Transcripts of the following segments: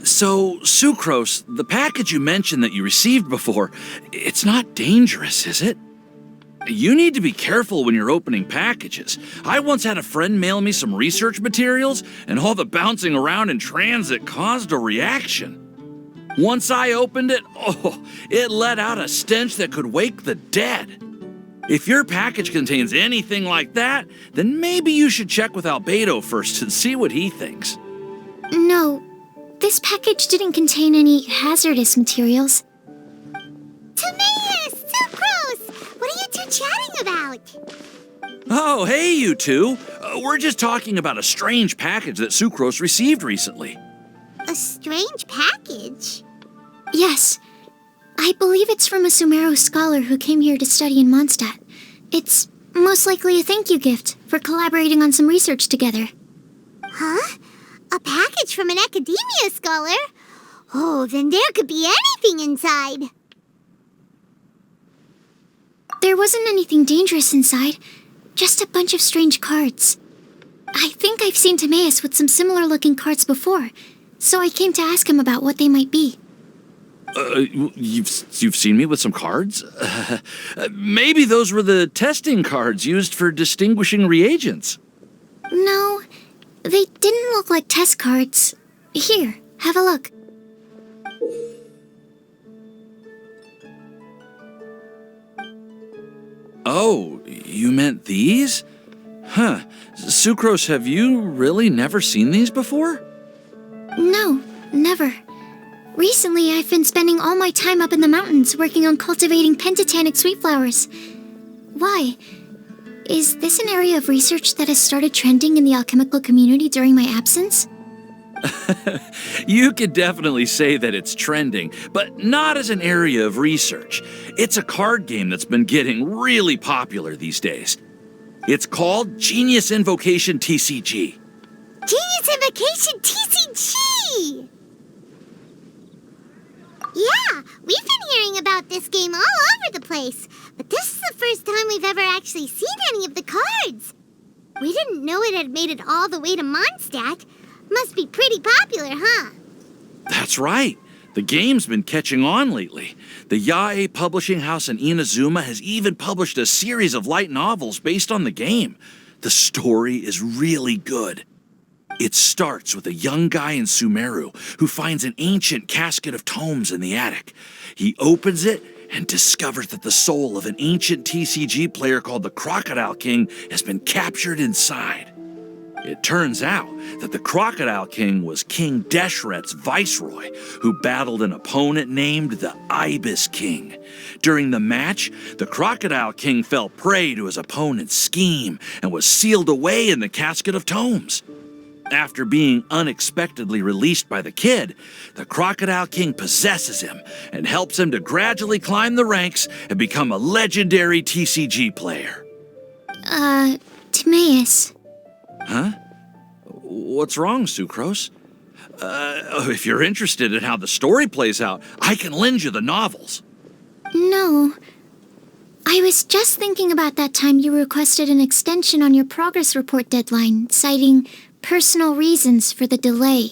So, Sucrose, the package you mentioned that you received before, it's not dangerous, is it? You need to be careful when you're opening packages. I once had a friend mail me some research materials, and all the bouncing around in transit caused a reaction. Once I opened it, it let out a stench that could wake the dead. If your package contains anything like that, then maybe you should check with Albedo first and see what he thinks. No, this package didn't contain any hazardous materials. Timaeus! Sucrose! What are you two chatting about? Oh, hey, you two. We're just talking about a strange package that Sucrose received recently. A strange package? Yes. I believe it's from a Sumeru scholar who came here to study in Mondstadt. It's most likely a thank you gift for collaborating on some research together. Huh? A package from an academia scholar? Oh, then there could be anything inside. There wasn't anything dangerous inside, just a bunch of strange cards. I think I've seen Timaeus with some similar looking cards before, so I came to ask him about what they might be. You've seen me with some cards? Maybe those were the testing cards used for distinguishing reagents. No, they didn't look like test cards. Here, have a look. Oh, you meant these? Huh. Sucrose, have you really never seen these before? No, never. Recently, I've been spending all my time up in the mountains working on cultivating pentatonic sweet flowers. Why? Is this an area of research that has started trending in the alchemical community during my absence? You could definitely say that it's trending, but not as an area of research. It's a card game that's been getting really popular these days. It's called Genius Invocation TCG. Genius Invokation TCG! Yeah, we've been hearing about this game all over the place, but this is the first time we've ever actually seen any of the cards. We didn't know it had made it all the way to Mondstadt. Must be pretty popular, huh? That's right. The game's been catching on lately. The Yae publishing house in Inazuma has even published a series of light novels based on the game. The story is really good. It starts with a young guy in Sumeru who finds an ancient casket of tomes in the attic. He opens it and discovers that the soul of an ancient TCG player called the Crocodile King has been captured inside. It turns out that the Crocodile King was King Deshret's viceroy, who battled an opponent named the Ibis King. During the match, the Crocodile King fell prey to his opponent's scheme and was sealed away in the casket of tomes. After being unexpectedly released by the kid, the Crocodile King possesses him and helps him to gradually climb the ranks and become a legendary TCG player. Timaeus. Huh? What's wrong, Sucrose? If you're interested in how the story plays out, I can lend you the novels. No. I was just thinking about that time you requested an extension on your progress report deadline, citing personal reasons for the delay.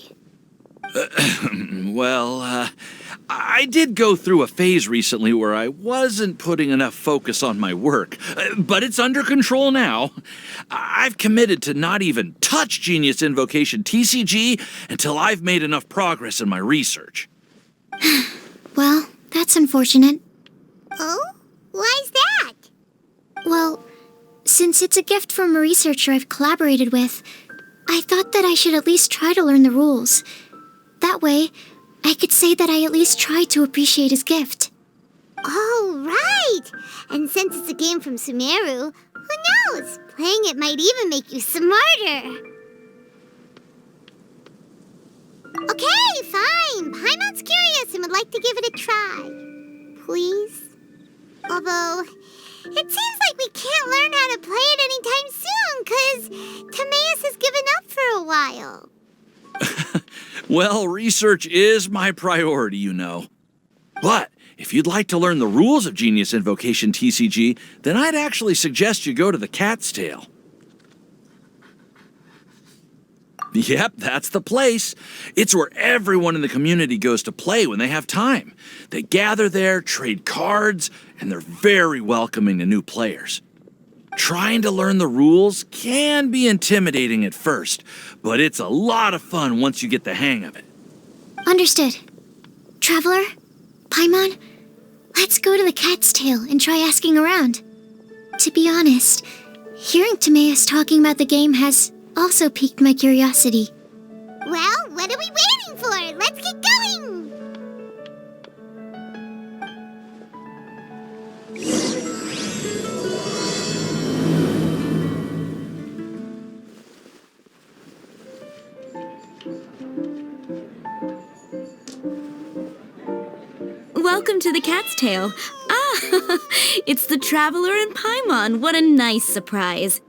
Well, I did go through a phase recently where I wasn't putting enough focus on my work, but it's under control now. I've committed to not even touch Genius Invocation TCG until I've made enough progress in my research. Well, that's unfortunate. Oh? Why's that? Well, since it's a gift from a researcher I've collaborated with, I thought that I should at least try to learn the rules. That way, I could say that I at least tried to appreciate his gift. Oh, right! And since it's a game from Sumeru, who knows? Playing it might even make you smarter. Okay, fine. Paimon's curious and would like to give it a try. Please? Although, it seems like we can't learn how to play it anytime soon, 'cause Timaeus has given up for a while. Well, research is my priority, you know. But if you'd like to learn the rules of Genius Invocation TCG, then I'd actually suggest you go to the Cat's Tail. Yep, that's the place. It's where everyone in the community goes to play when they have time. They gather there, trade cards, and they're very welcoming to new players. Trying to learn the rules can be intimidating at first, but it's a lot of fun once you get the hang of it. Understood. Traveler? Paimon? Let's go to the Cat's Tail and try asking around. To be honest, hearing Timaeus talking about the game has also piqued my curiosity. Well, what are we waiting for? Let's get going! Welcome to the Cat's Tail. Ah, it's the Traveler and Paimon. What a nice surprise.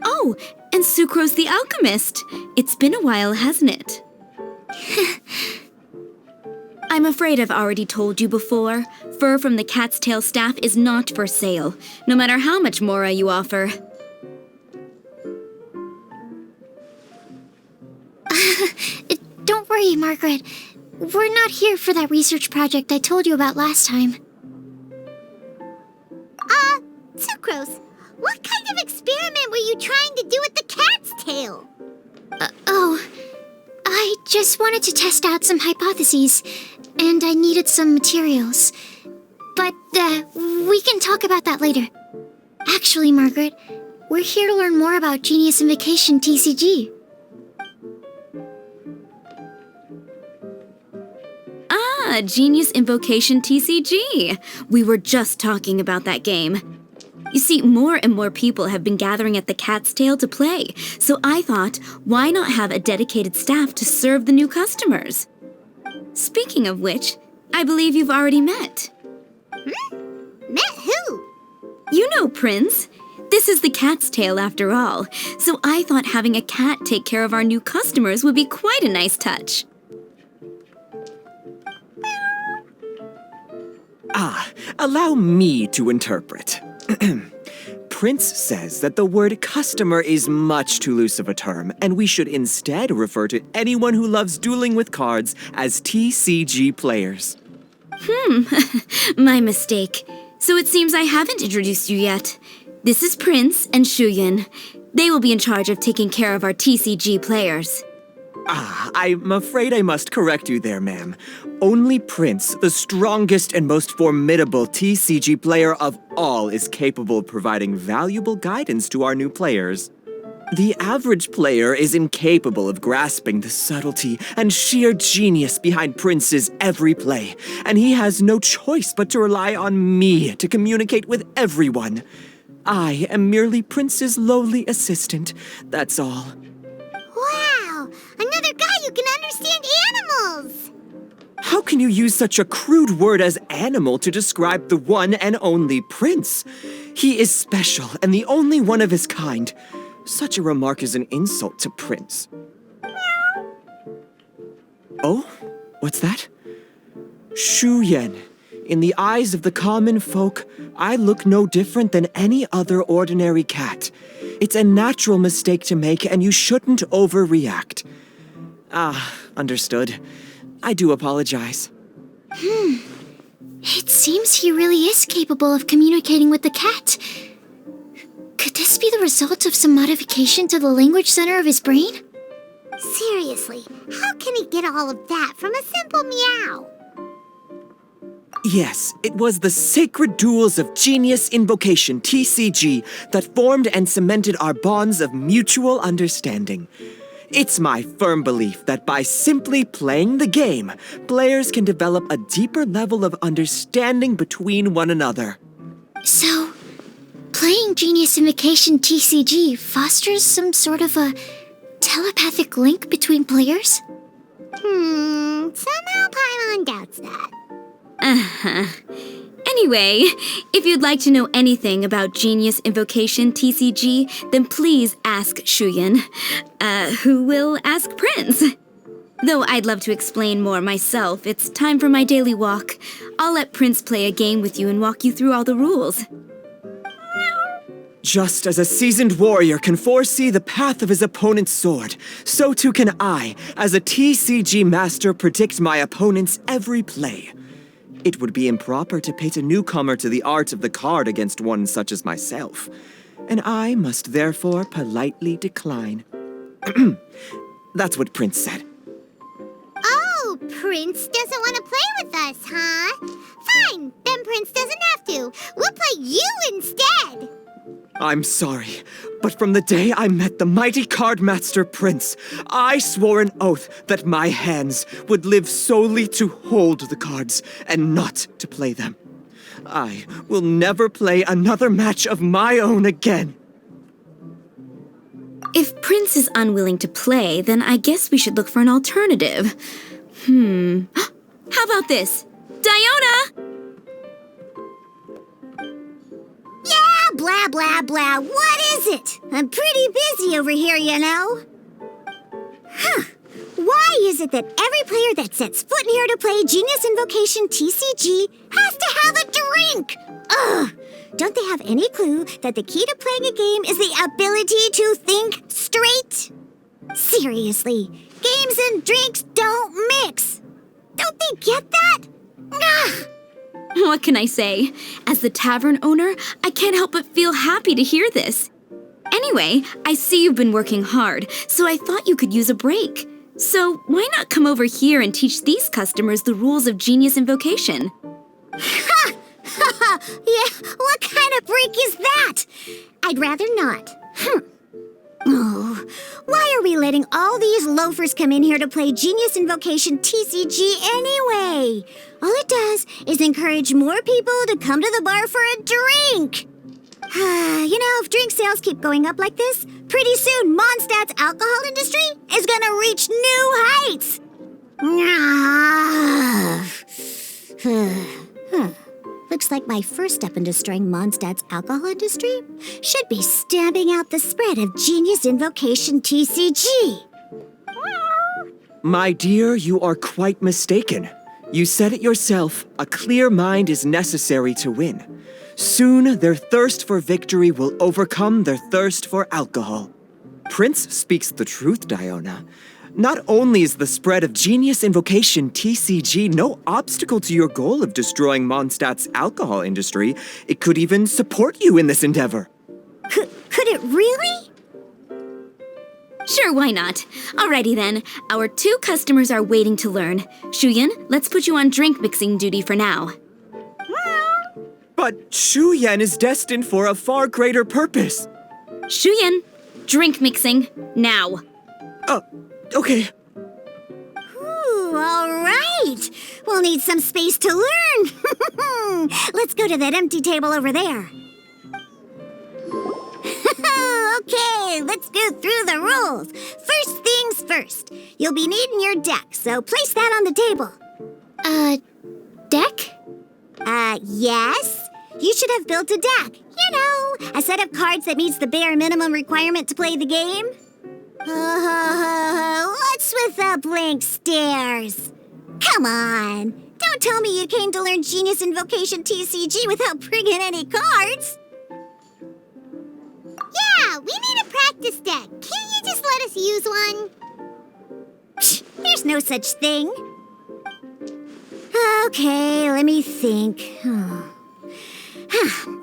Oh, and Sucrose the Alchemist. It's been a while, hasn't it? I'm afraid I've already told you before. Fur from the Cat's Tail staff is not for sale, no matter how much mora you offer. Don't worry, Margaret. We're not here for that research project I told you about last time. Sucrose, what kind of experiment were you trying to do with the cat's tail? I just wanted to test out some hypotheses, and I needed some materials. But, we can talk about that later. Actually, Margaret, we're here to learn more about Genius Invokation TCG. Ah, Genius Invokation TCG. We were just talking about that game. You see, more and more people have been gathering at the Cat's Tail to play, so I thought, why not have a dedicated staff to serve the new customers? Speaking of which, I believe you've already met. Met who? You know Prince. This is the Cat's Tail after all, so I thought having a cat take care of our new customers would be quite a nice touch. Allow me to interpret. Prince says that the word customer is much too loose of a term, and we should instead refer to anyone who loves dueling with cards as TCG players. My mistake. So it seems I haven't introduced you yet. This is Prince and Shuyan. They will be in charge of taking care of our TCG players. I'm afraid I must correct you there, ma'am. Only Prince, the strongest and most formidable TCG player of all, is capable of providing valuable guidance to our new players. The average player is incapable of grasping the subtlety and sheer genius behind Prince's every play, and he has no choice but to rely on me to communicate with everyone. I am merely Prince's lowly assistant, that's all. Wow! Another guy who can understand animals! How can you use such a crude word as animal to describe the one and only Prince? He is special and the only one of his kind. Such a remark is an insult to Prince. Oh? What's that? Shuyan. In the eyes of the common folk, I look no different than any other ordinary cat. It's a natural mistake to make, and you shouldn't overreact. Understood. I do apologize. It seems he really is capable of communicating with the cat. Could this be the result of some modification to the language center of his brain? Seriously, how can he get all of that from a simple meow? Yes, it was the sacred duels of Genius Invocation TCG that formed and cemented our bonds of mutual understanding. It's my firm belief that by simply playing the game, players can develop a deeper level of understanding between one another. So, playing Genius Invocation TCG fosters some sort of a telepathic link between players? Somehow Paimon doubts that. Anyway, if you'd like to know anything about Genius Invocation TCG, then please ask Shuyan, who will ask Prince. Though I'd love to explain more myself, it's time for my daily walk. I'll let Prince play a game with you and walk you through all the rules. Just as a seasoned warrior can foresee the path of his opponent's sword, so too can I, as a TCG master, predict my opponent's every play. It would be improper to pit a newcomer to the art of the card against one such as myself, and I must therefore politely decline. That's what Prince said. Oh, Prince doesn't want to play with us, huh? Fine, then Prince doesn't have to. We'll play you instead. I'm sorry, but from the day I met the mighty card master Prince, I swore an oath that my hands would live solely to hold the cards and not to play them. I will never play another match of my own again. If Prince is unwilling to play, then I guess we should look for an alternative. How about this? Diona! Yeah, blah, blah, blah. What is it? I'm pretty busy over here, you know. Why is it that every player that sets foot in here to play Genius Invocation TCG has to have a drink? Ugh! Don't they have any clue that the key to playing a game is the ability to think straight? Seriously, games and drinks don't mix. Don't they get that? Ugh! What can I say? As the tavern owner, I can't help but feel happy to hear this. Anyway, I see you've been working hard, so I thought you could use a break. So why not come over here and teach these customers the rules of Genius Invocation? Ha! Yeah, what kind of break is that? I'd rather not. Oh, why are we letting all these loafers come in here to play Genius Invocation TCG anyway? All it does is encourage more people to come to the bar for a drink. If drink sales keep going up like this, pretty soon Mondstadt's alcohol industry is gonna reach new heights. Looks like my first step in destroying Mondstadt's alcohol industry should be stamping out the spread of Genius Invocation TCG. My dear, you are quite mistaken. You said it yourself, a clear mind is necessary to win. Soon, their thirst for victory will overcome their thirst for alcohol. Prince speaks the truth, Diona. Not only is the spread of Genius Invocation TCG no obstacle to your goal of destroying Mondstadt's alcohol industry, it could even support you in this endeavor. Could it really? Sure, why not? Alrighty then, our 2 customers are waiting to learn. Shuyan, let's put you on drink mixing duty for now. But Shuyan is destined for a far greater purpose. Shuyan, drink mixing, now. Okay. Ooh, all right. We'll need some space to learn. Let's go to that empty table over there. Okay, let's go through the rules. First things first. You'll be needing your deck, so place that on the table. Deck? Yes. You should have built a deck. You know, a set of cards that meets the bare minimum requirement to play the game. What's with the blank stares? Come on. Don't tell me you came to learn Genius Invocation TCG without bringing any cards. Yeah, we need a practice deck. Can't you just let us use one? There's no such thing. Okay, let me think.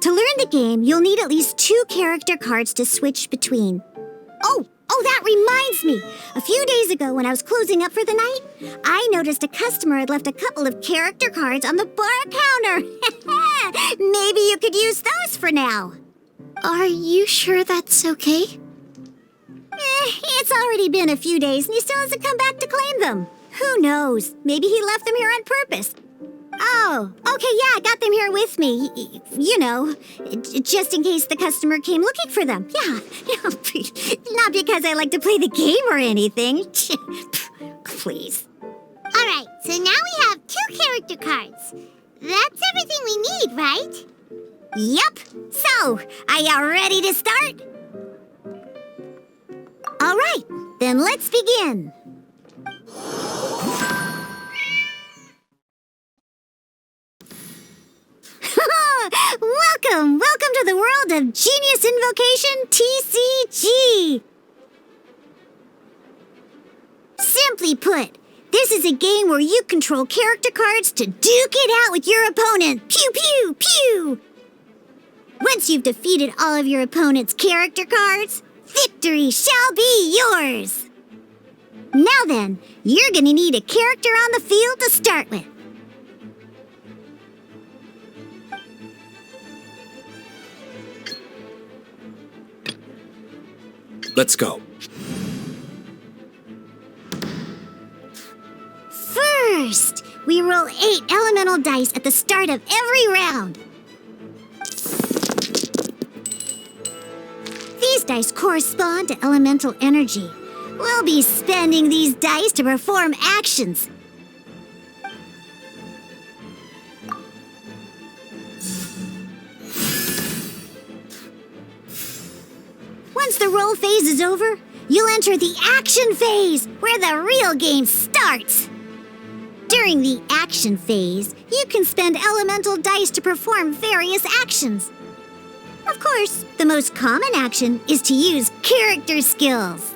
To learn the game, you'll need at least 2 character cards to switch between. Oh, that reminds me. A few days ago when I was closing up for the night, I noticed a customer had left a couple of character cards on the bar counter. Maybe you could use those for now. Are you sure that's okay? It's already been a few days and he still hasn't come back to claim them. Who knows? Maybe he left them here on purpose. Oh, okay, yeah, I got them here with me. You know, just in case the customer came looking for them. Yeah, not because I like to play the game or anything. Please. All right, so now we have 2 character cards. That's everything we need, right? Yep. So, are you ready to start? All right, then let's begin. Welcome to the world of Genius Invocation TCG! Simply put, this is a game where you control character cards to duke it out with your opponent. Pew, pew, pew! Once you've defeated all of your opponent's character cards, victory shall be yours! Now then, you're gonna need a character on the field to start with. Let's go. First, we roll 8 elemental dice at the start of every round. These dice correspond to elemental energy. We'll be spending these dice to perform actions. Once the roll phase is over, you'll enter the action phase, where the real game starts. During the action phase, you can spend elemental dice to perform various actions. Of course, the most common action is to use character skills.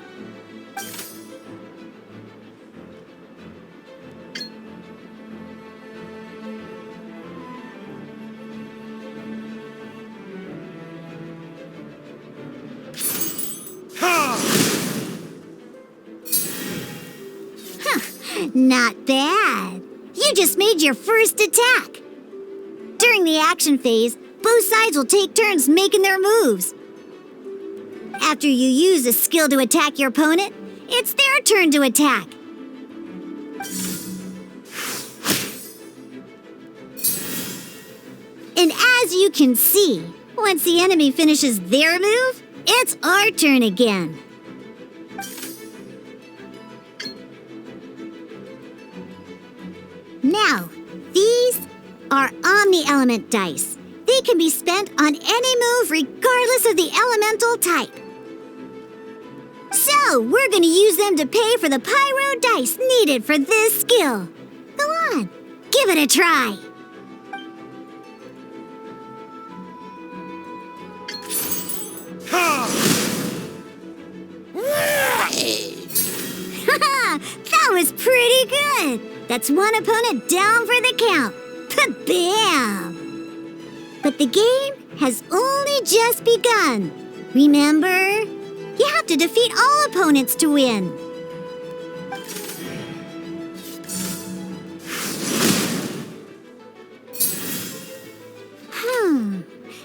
Not bad. You just made your first attack. During the action phase, both sides will take turns making their moves. After you use a skill to attack your opponent, it's their turn to attack. And as you can see, once the enemy finishes their move, it's our turn again. Now, these are Omni-Element dice. They can be spent on any move regardless of the elemental type. So, we're going to use them to pay for the pyro dice needed for this skill. Go on, give it a try. That was pretty good. That's one opponent down for the count. Bam! But the game has only just begun. Remember? You have to defeat all opponents to win.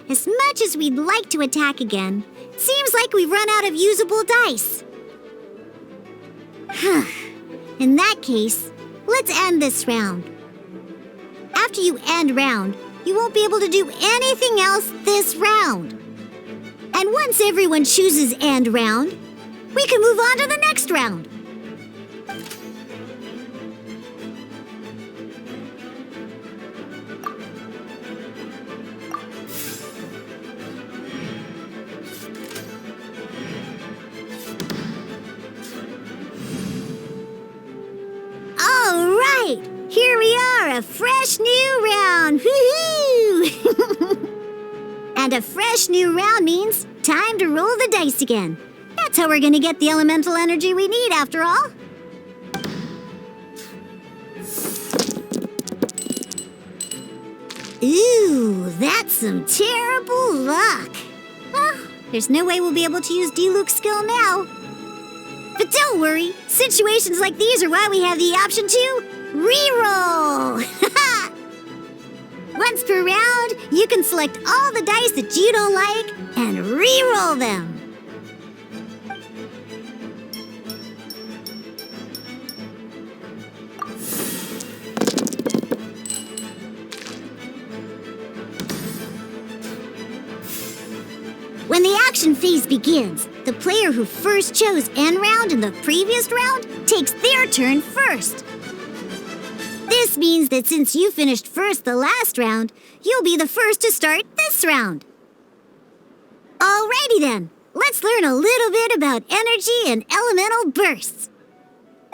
As much as we'd like to attack again, it seems like we've run out of usable dice. In that case, let's end this round. After you end round, you won't be able to do anything else this round. And once everyone chooses end round, we can move on to the next round. All right, here we are, a fresh new round. Woohoo! And a fresh new round means time to roll the dice again. That's how we're gonna get the elemental energy we need, after all. Ooh, that's some terrible luck. Well, there's no way we'll be able to use Diluc's skill now. But don't worry, situations like these are why we have the option to reroll. Once per round, you can select all the dice that you don't like and re-roll them. When the action phase begins, the player who first chose end round in the previous round takes their turn first. This means that since you finished first the last round, you'll be the first to start this round. Alrighty then, let's learn a little bit about energy and elemental bursts.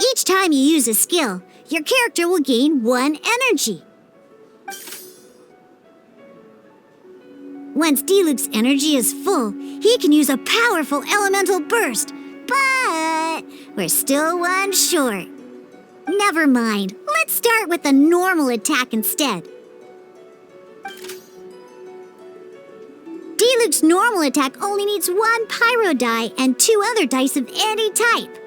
Each time you use a skill, your character will gain 1 energy. Once D-Luke's energy is full, he can use a powerful elemental burst. But we're still one short. Never mind. Let's start with a normal attack instead. D-Luke's normal attack only needs 1 pyro die and 2 other dice of any type.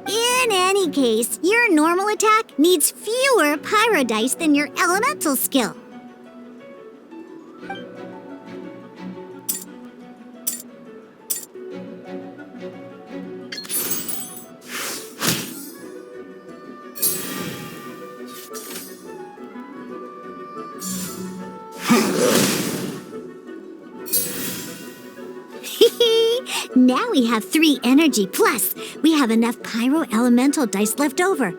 In any case, your normal attack needs fewer pyro dice than your elemental skill. Now we have 3 energy, plus we have enough pyro elemental dice left over.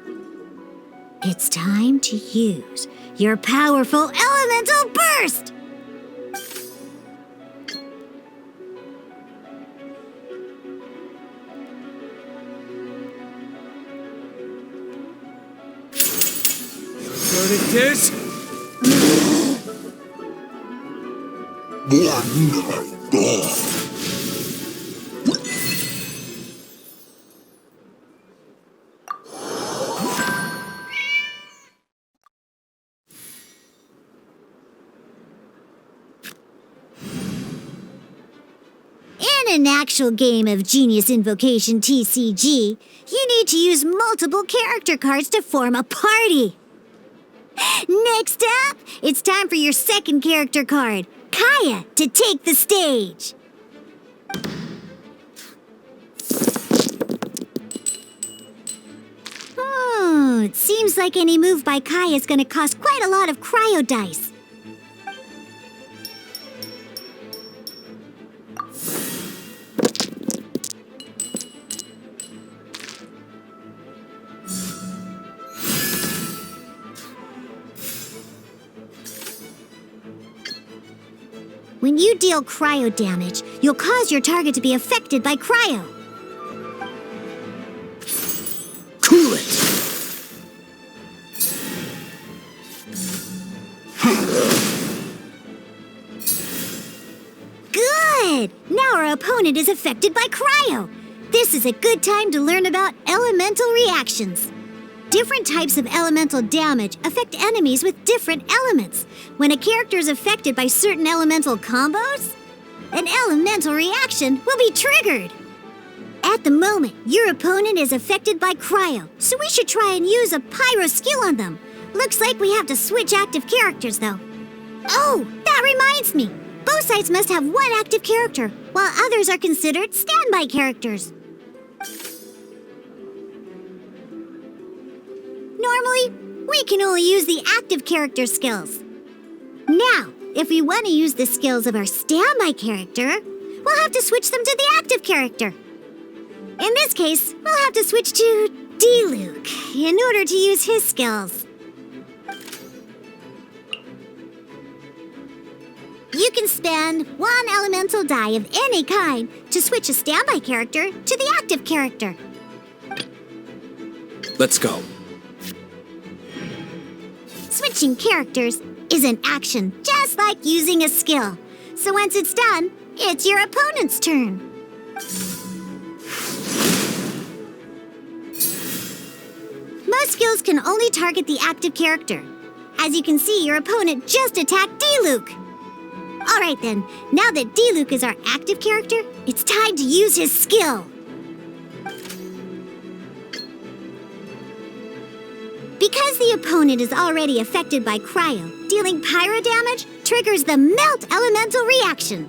It's time to use your powerful elemental burst! What it is? In an actual game of Genius Invocation TCG, you need to use multiple character cards to form a party. Next up, it's time for your second character card, Kaya, to take the stage. It seems like any move by Kaya is going to cost quite a lot of cryo dice. When you deal cryo damage, you'll cause your target to be affected by cryo. Cool it! Good! Now our opponent is affected by cryo. This is a good time to learn about elemental reactions. Different types of elemental damage affect enemies with different elements. When a character is affected by certain elemental combos, an elemental reaction will be triggered. At the moment, your opponent is affected by cryo, so we should try and use a pyro skill on them. Looks like we have to switch active characters, though. Oh, that reminds me. Both sides must have 1 active character, while others are considered standby characters. Normally, we can only use the active character skills. Now, if we want to use the skills of our standby character, we'll have to switch them to the active character. In this case, we'll have to switch to D-Luke in order to use his skills. You can spend 1 elemental die of any kind to switch a standby character to the active character. Let's go. Switching characters is an action, just like using a skill. So once it's done, it's your opponent's turn. Most skills can only target the active character. As you can see, your opponent just attacked D-Luke. Alright then, now that D-Luke is our active character, it's time to use his skill. Because the opponent is already affected by cryo, dealing pyro damage triggers the Melt elemental reaction.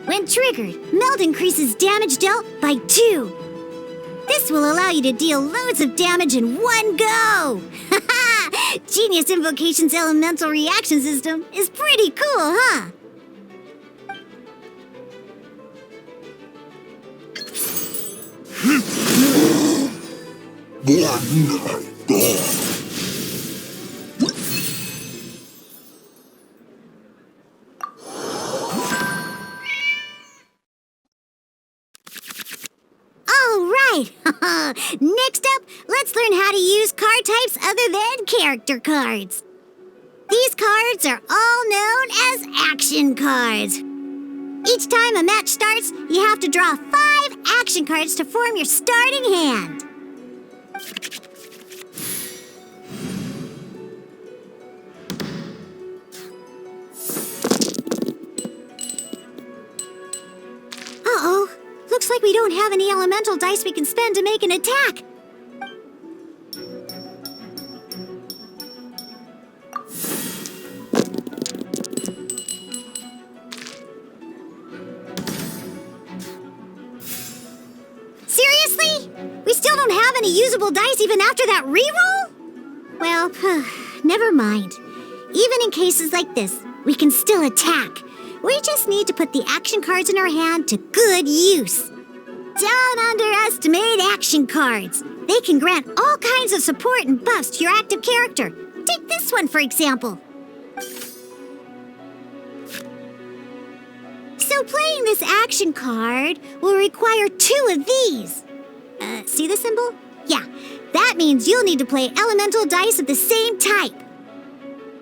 When triggered, Melt increases damage dealt by 2. This will allow you to deal loads of damage in one go! Haha! Genius Invocation's elemental reaction system is pretty cool, huh? Next up, let's learn how to use card types other than character cards. These cards are all known as action cards. Each time a match starts, you have to draw 5 action cards to form your starting hand. Uh-oh. Looks like we don't have any elemental dice we can spend to make an attack. Seriously? We still don't have any usable dice even after that reroll? Well, never mind. Even in cases like this, we can still attack. We just need to put the action cards in our hand to good use. Don't underestimate action cards. They can grant all kinds of support and buffs to your active character. Take this one, for example. So playing this action card will require 2 of these. See the symbol? Yeah, that means you'll need to play elemental dice of the same type.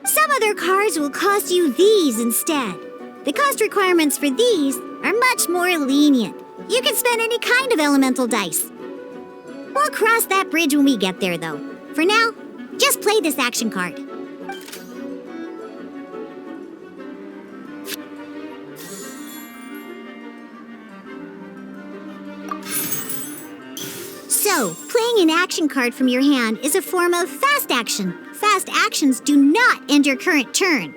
Some other cards will cost you these instead. The cost requirements for these are much more lenient. You can spend any kind of elemental dice. We'll cross that bridge when we get there, though. For now, just play this action card. So, playing an action card from your hand is a form of fast action. Fast actions do not end your current turn.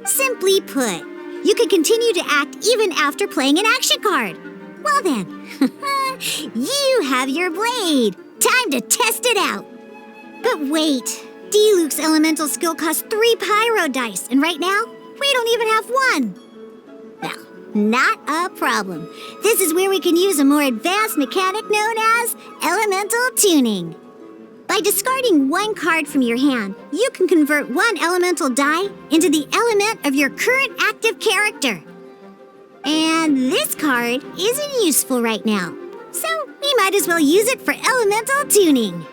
Simply put, you can continue to act even after playing an action card. Well then, you have your blade. Time to test it out. But wait, D-Luke's elemental skill costs 3 pyro dice, and right now, we don't even have 1. Well, not a problem. This is where we can use a more advanced mechanic known as elemental tuning. By discarding 1 card from your hand, you can convert 1 elemental die into the element of your current active character. And this card isn't useful right now, so we might as well use it for elemental tuning.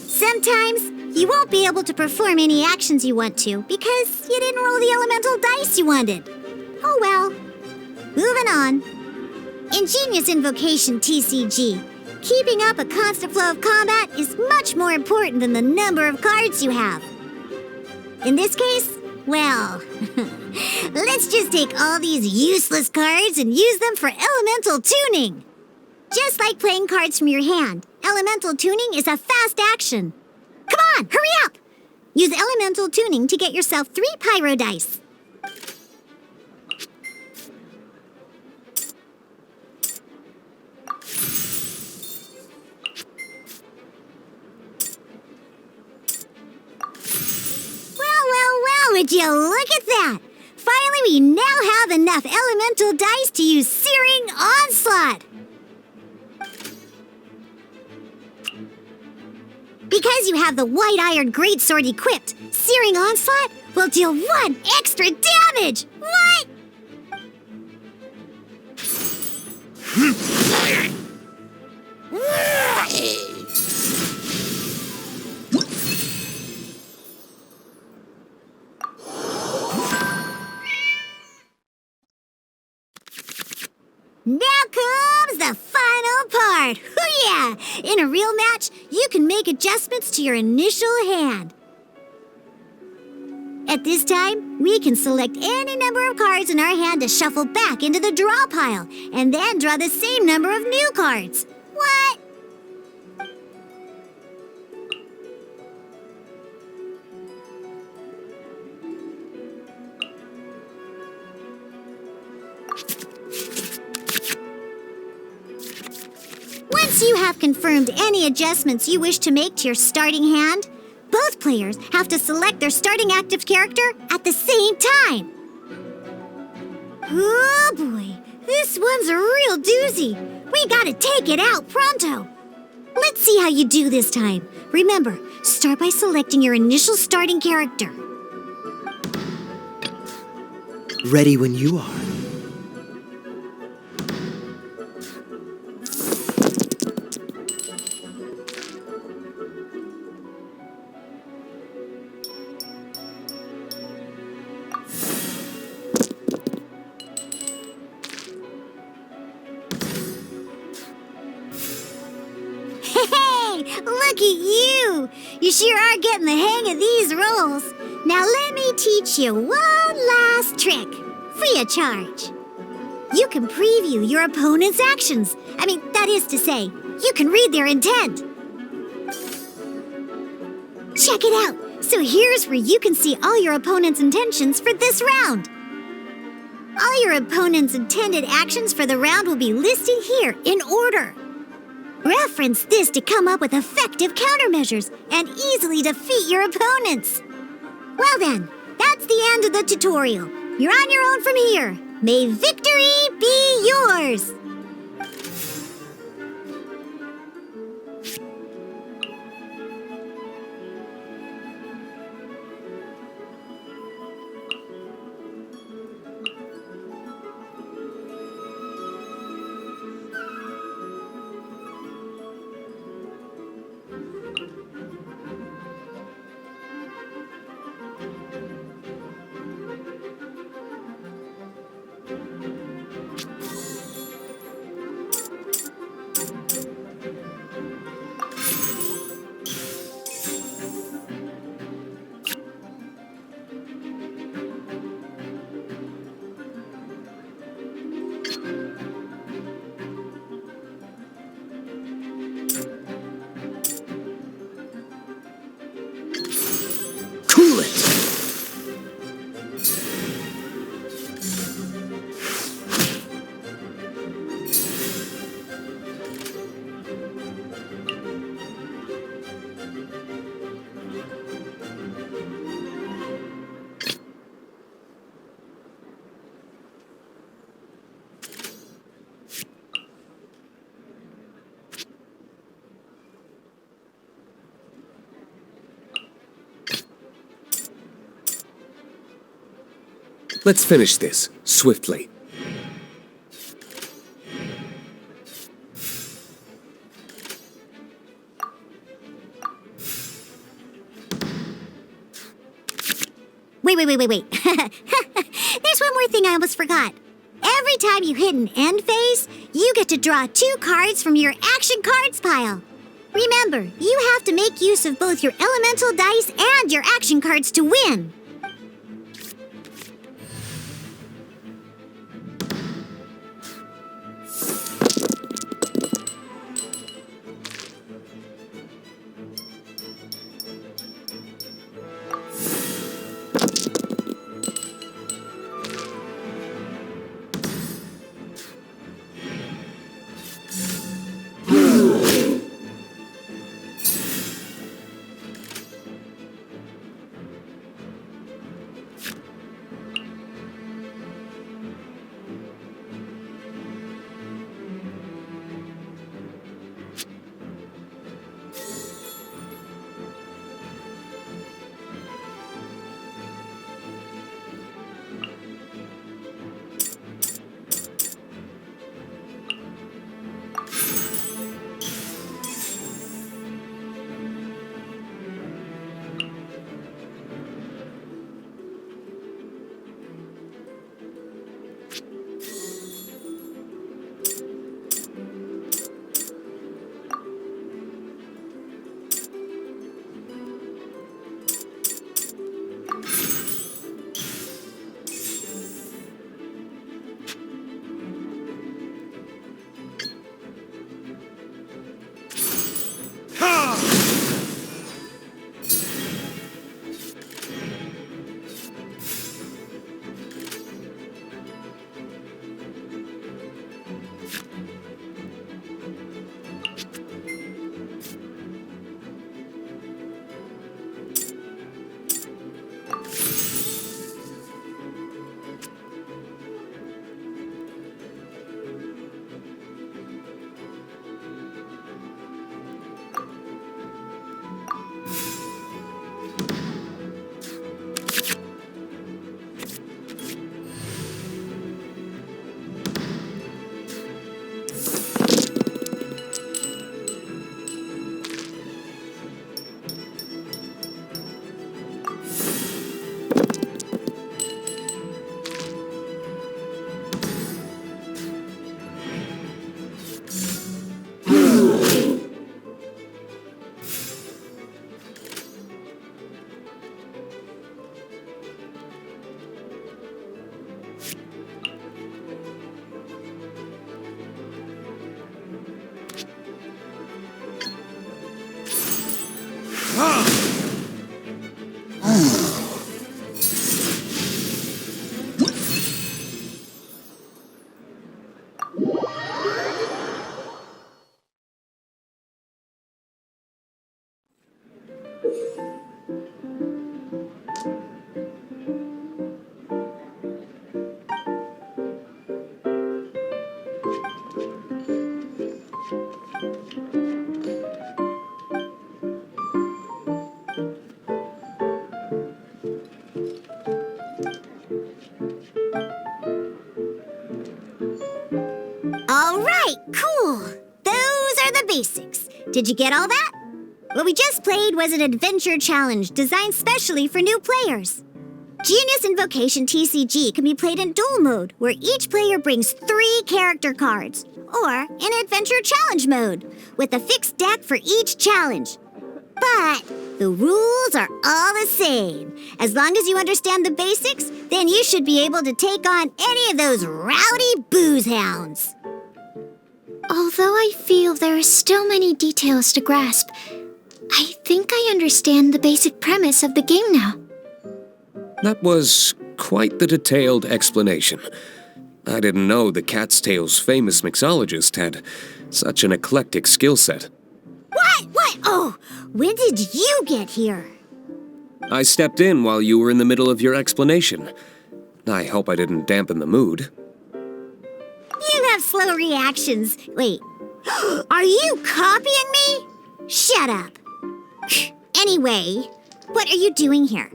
Sometimes you won't be able to perform any actions you want to because you didn't roll the elemental dice you wanted. Oh well. Moving on. In Genius Invocation TCG, keeping up a constant flow of combat is much more important than the number of cards you have. In this case, well, let's just take all these useless cards and use them for elemental tuning. Just like playing cards from your hand, elemental tuning is a fast action. Come on, hurry up! Use elemental tuning to get yourself 3 pyro dice. Well, would you look at that? Finally, we now have enough elemental dice to use Searing Onslaught. Because you have the White Iron Greatsword equipped, Searing Onslaught will deal 1 extra damage! What? Now comes the final part! Hoo-yeah! In a real match, you can make adjustments to your initial hand. At this time, we can select any number of cards in our hand to shuffle back into the draw pile, and then draw the same number of new cards. What? Once you have confirmed any adjustments you wish to make to your starting hand, both players have to select their starting active character at the same time. Oh boy, this one's a real doozy. We gotta take it out pronto. Let's see how you do this time. Remember, start by selecting your initial starting character. Ready when you are. Hey, look at you! You sure are getting the hang of these rolls. Now let me teach you one last trick, free of charge. You can preview your opponent's actions. That is to say, you can read their intent. Check it out. So here's where you can see all your opponent's intentions for this round. All your opponent's intended actions for the round will be listed here in order. Reference this to come up with effective countermeasures and easily defeat your opponents. Well then, that's the end of the tutorial. You're on your own from here. May victory be yours! Cool it! Let's finish this, swiftly. Wait. There's one more thing I almost forgot. Every time you hit an end phase, you get to draw 2 cards from your action cards pile. Remember, you have to make use of both your elemental dice and your action cards to win. Did you get all that? What we just played was an adventure challenge designed specially for new players. Genius Invocation TCG can be played in duel mode, where each player brings 3 character cards, or in adventure challenge mode, with a fixed deck for each challenge. But the rules are all the same. As long as you understand the basics, then you should be able to take on any of those rowdy booze hounds. Although I feel there are still many details to grasp, I think I understand the basic premise of the game now. That was quite the detailed explanation. I didn't know the Cat's Tail's famous mixologist had such an eclectic skill set. What? Oh, when did you get here? I stepped in while you were in the middle of your explanation. I hope I didn't dampen the mood. You have slow reactions. Wait, are you copying me? Shut up. Anyway, what are you doing here?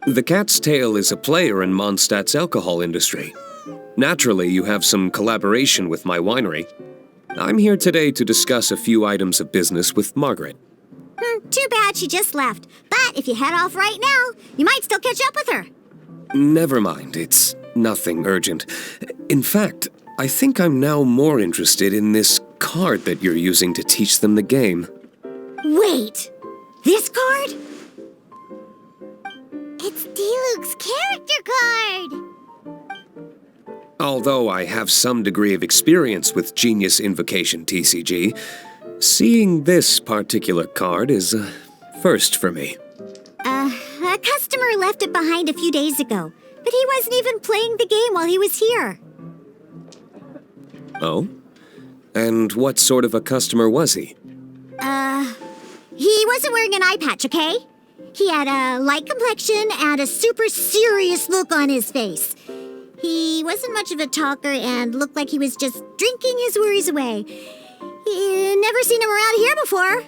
The Cat's Tail is a player in Mondstadt's alcohol industry. Naturally, you have some collaboration with my winery. I'm here today to discuss a few items of business with Margaret. Too bad she just left. But if you head off right now, you might still catch up with her. Never mind, it's nothing urgent. In fact, I think I'm now more interested in this card that you're using to teach them the game. Wait, this card? It's D-Luke's character card! Although I have some degree of experience with Genius Invocation TCG, seeing this particular card is a first for me. A customer left it behind a few days ago, but he wasn't even playing the game while he was here. Oh? And what sort of a customer was he? He wasn't wearing an eye patch, okay? He had a light complexion and a super serious look on his face. He wasn't much of a talker and looked like he was just drinking his worries away. Never seen him around here before.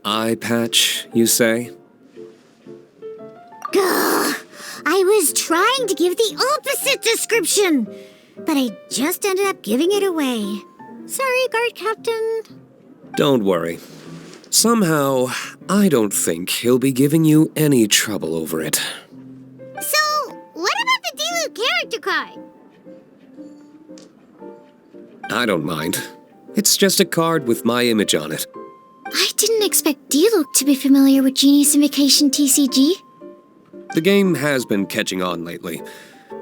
Eye patch, you say? Gah! I was trying to give the opposite description, but I just ended up giving it away. Sorry, guard captain. Don't worry. Somehow, I don't think he'll be giving you any trouble over it. So, what about the D-Luke character card? I don't mind. It's just a card with my image on it. I didn't expect D-Luke to be familiar with Genius Invocation TCG. The game has been catching on lately.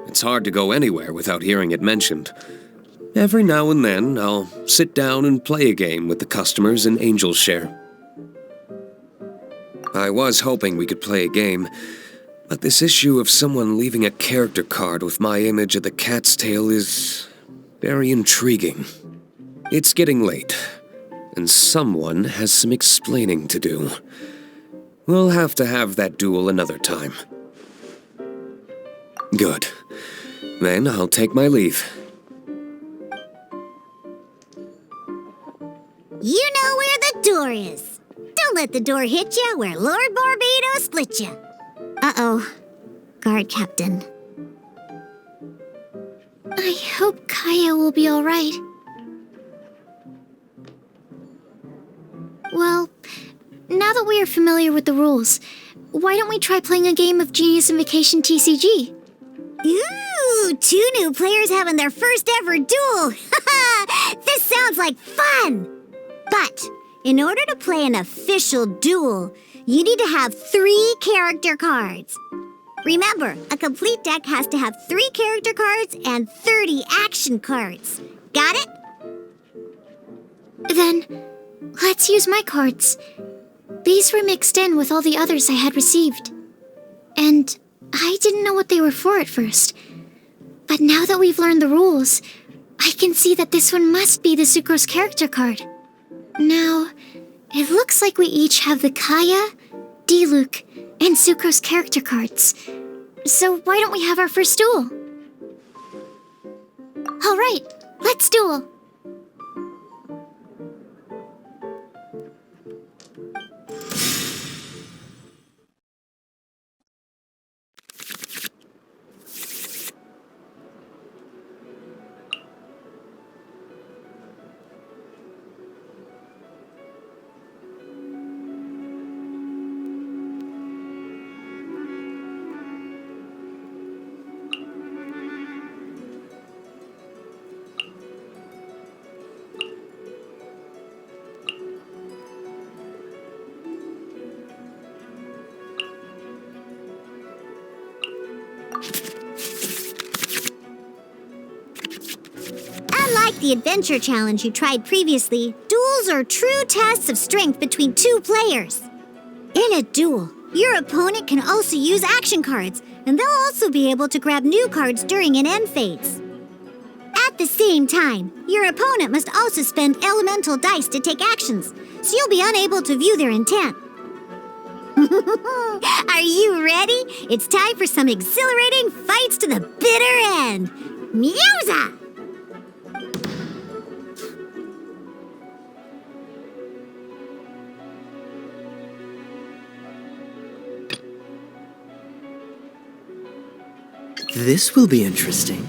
It's hard to go anywhere without hearing it mentioned. Every now and then, I'll sit down and play a game with the customers in Angel's Share. I was hoping we could play a game, but this issue of someone leaving a character card with my image at the Cat's Tail is very intriguing. It's getting late, and someone has some explaining to do. We'll have to have that duel another time. Good. Then I'll take my leave. You know where the door is. Don't let the door hit you where Lord Barbados split you. Uh-oh. Guard captain. I hope Kaya will be all right. Well, now that we are familiar with the rules, why don't we try playing a game of Genius Invocation TCG? Ooh, 2 new players having their first ever duel. This sounds like fun. But in order to play an official duel, you need to have 3 character cards. Remember, a complete deck has to have 3 character cards and 30 action cards. Got it? Then, let's use my cards. These were mixed in with all the others I had received. And I didn't know what they were for at first. But now that we've learned the rules, I can see that this one must be the Sucrose character card. Now, it looks like we each have the Kaya, D-Luke, and Sucrose character cards. So why don't we have our first duel? All right, let's duel. the adventure challenge you tried previously, duels are true tests of strength between two players. In a duel, your opponent can also use action cards, and they'll also be able to grab new cards during an end phase. At the same time, your opponent must also spend elemental dice to take actions, so you'll be unable to view their intent. Are you ready? It's time for some exhilarating fights to the bitter end. Musa! This will be interesting.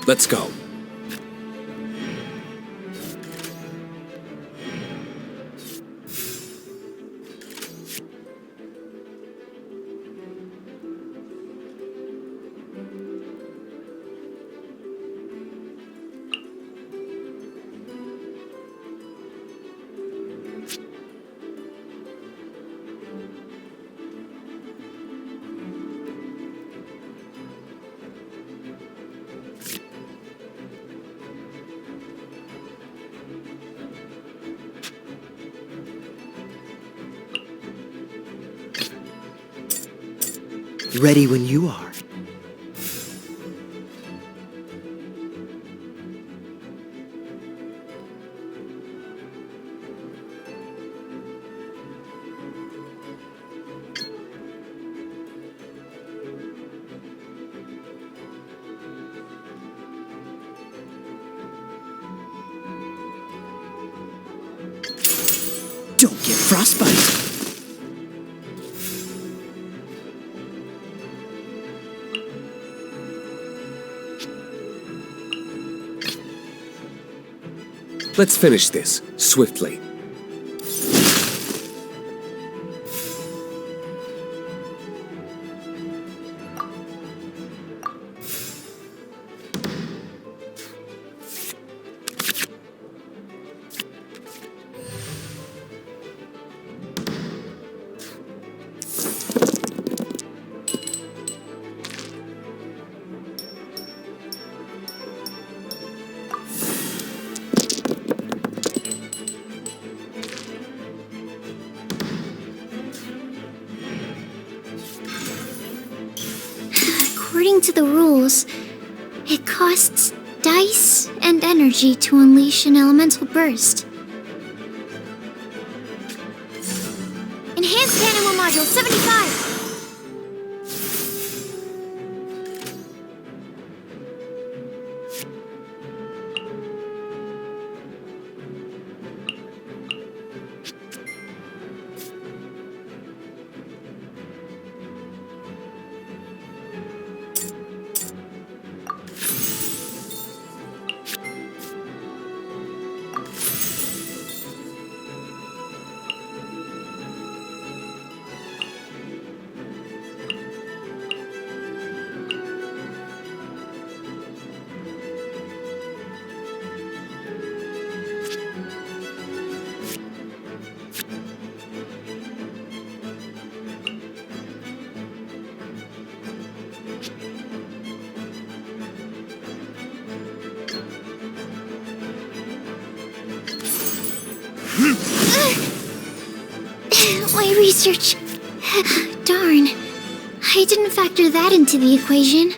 Let's go. Ready when you are. Don't get frostbite. Let's finish this, swiftly. According to the rules, it costs dice and energy to unleash an elemental burst. Enhanced Animal Module 75! My research... Darn. I didn't factor that into the equation.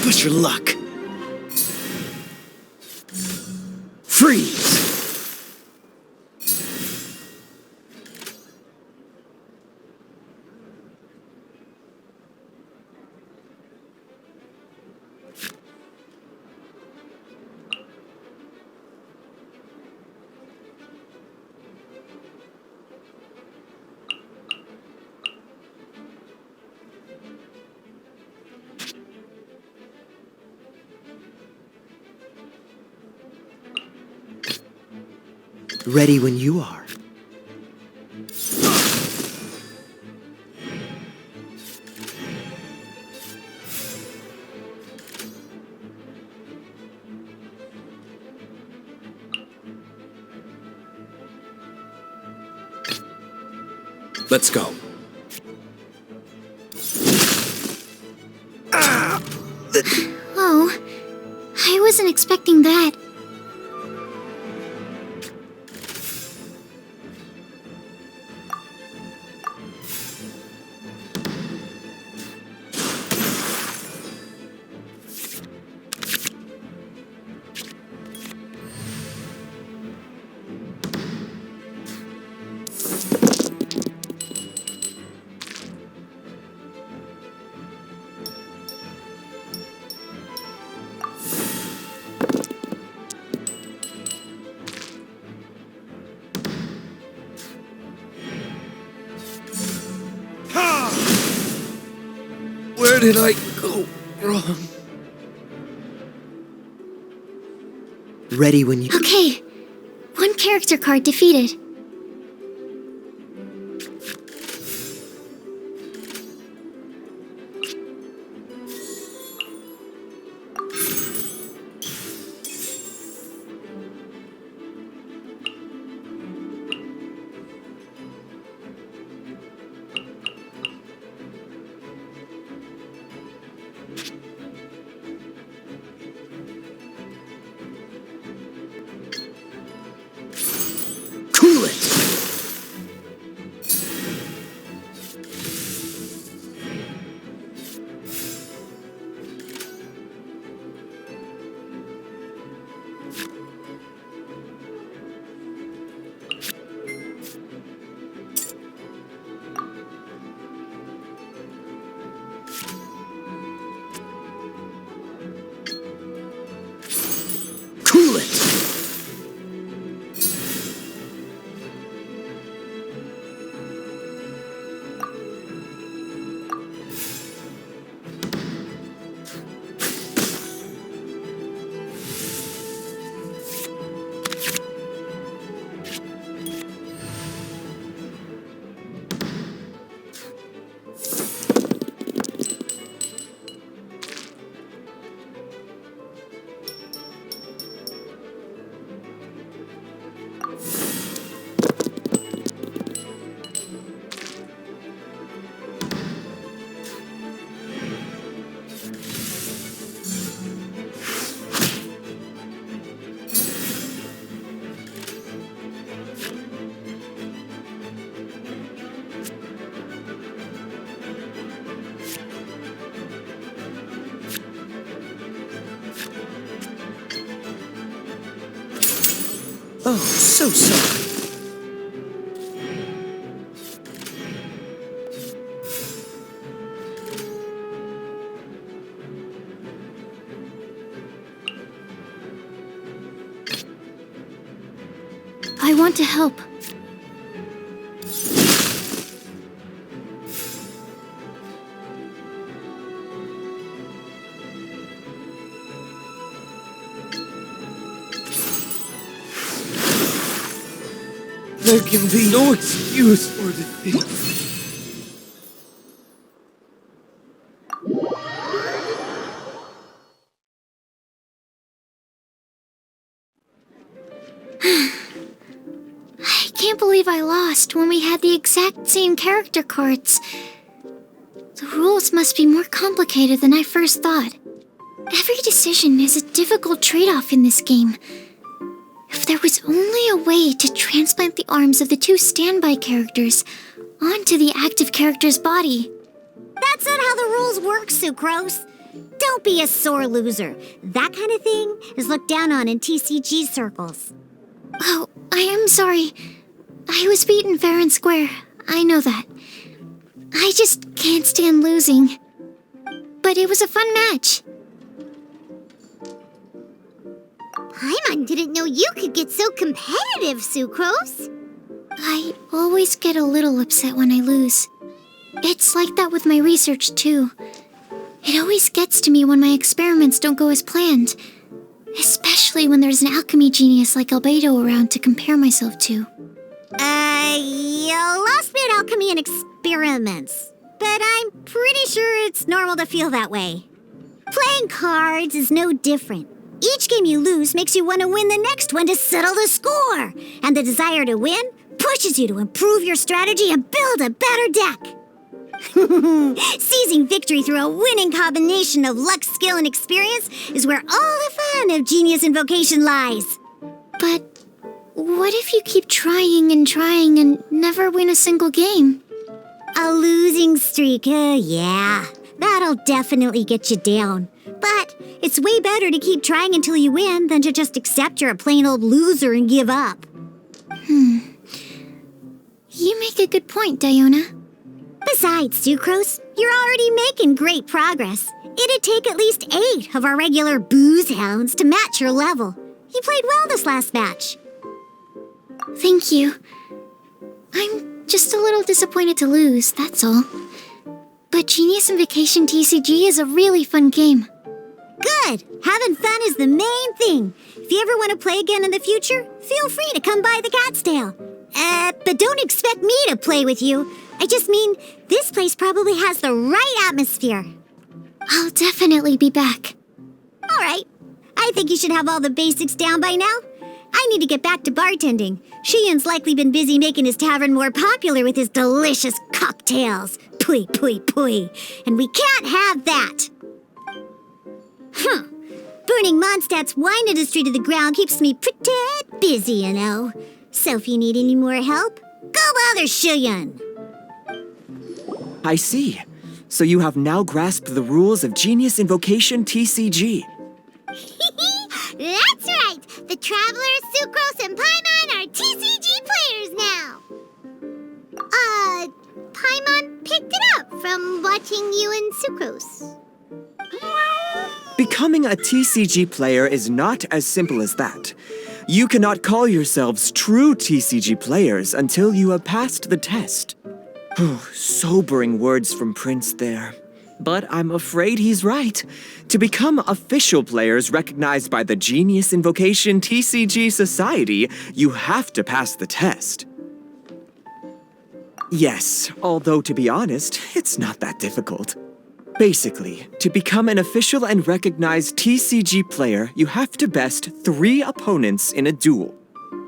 Push your luck. Freeze! Ready when you are. Let's go. Oh, I wasn't expecting that. Where did I go wrong? Ready when you... Okay, one character card defeated. Cool it! Cool it! Oh, so sorry. I want to help. There can be no excuse for defeat. I can't believe I lost when we had the exact same character cards. The rules must be more complicated than I first thought. Every decision is a difficult trade-off in this game. If there was only a way to transplant the arms of the two standby characters onto the active character's body. That's not how the rules work, Sucrose. Don't be a sore loser. That kind of thing is looked down on in TCG circles. Oh, I am sorry. I was beaten fair and square. I know that. I just can't stand losing. But it was a fun match. Paimon didn't know you could get so competitive, Sucrose. I always get a little upset when I lose. It's like that with my research, too. It always gets to me when my experiments don't go as planned. Especially when there's an alchemy genius like Albedo around to compare myself to. You lost me at alchemy and experiments. But I'm pretty sure it's normal to feel that way. Playing cards is no different. Each game you lose makes you want to win the next one to settle the score. And the desire to win pushes you to improve your strategy and build a better deck. Seizing victory through a winning combination of luck, skill, and experience is where all the fun of Genius Invocation lies. But what if you keep trying and never win a single game? A losing streak, yeah. That'll definitely get you down. But it's way better to keep trying until you win than to just accept you're a plain old loser and give up. You make a good point, Diona. Besides, Sucrose, you're already making great progress. It'd take at least 8 of our regular booze hounds to match your level. You played well this last match. Thank you. I'm just a little disappointed to lose, that's all. But Genius Invokation TCG is a really fun game. Good! Having fun is the main thing. If you ever want to play again in the future, feel free to come by the Cat's Tail. But don't expect me to play with you. I just mean, this place probably has the right atmosphere. I'll definitely be back. All right. I think you should have all the basics down by now. I need to get back to bartending. Shiyan's likely been busy making his tavern more popular with his delicious cocktails. Pui, pui, pui. And we can't have that. Burning Mondstadt's wine industry to the ground keeps me pretty busy, you know. So if you need any more help, go bother Shiyan. I see. So you have now grasped the rules of Genius Invocation TCG. That's right! The Travelers, Sucrose, and Paimon are TCG players now! Paimon picked it up from watching you and Sucrose. Becoming a TCG player is not as simple as that. You cannot call yourselves true TCG players until you have passed the test. Sobering words from Prince there. But I'm afraid he's right. To become official players recognized by the Genius Invocation TCG Society, you have to pass the test. Yes, although to be honest, it's not that difficult. Basically, to become an official and recognized TCG player, you have to best 3 opponents in a duel.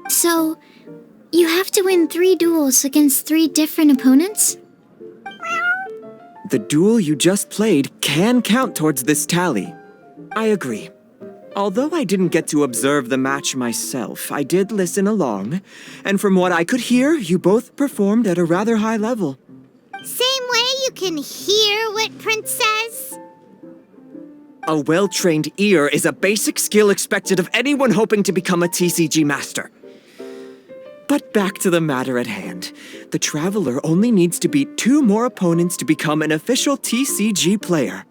So, you have to win 3 duels against 3 different opponents? The duel you just played can count towards this tally. I agree. Although I didn't get to observe the match myself, I did listen along, and from what I could hear, you both performed at a rather high level. Same way you can hear what Prince says? A well-trained ear is a basic skill expected of anyone hoping to become a TCG master. But back to the matter at hand. The Traveler only needs to beat 2 more opponents to become an official TCG player.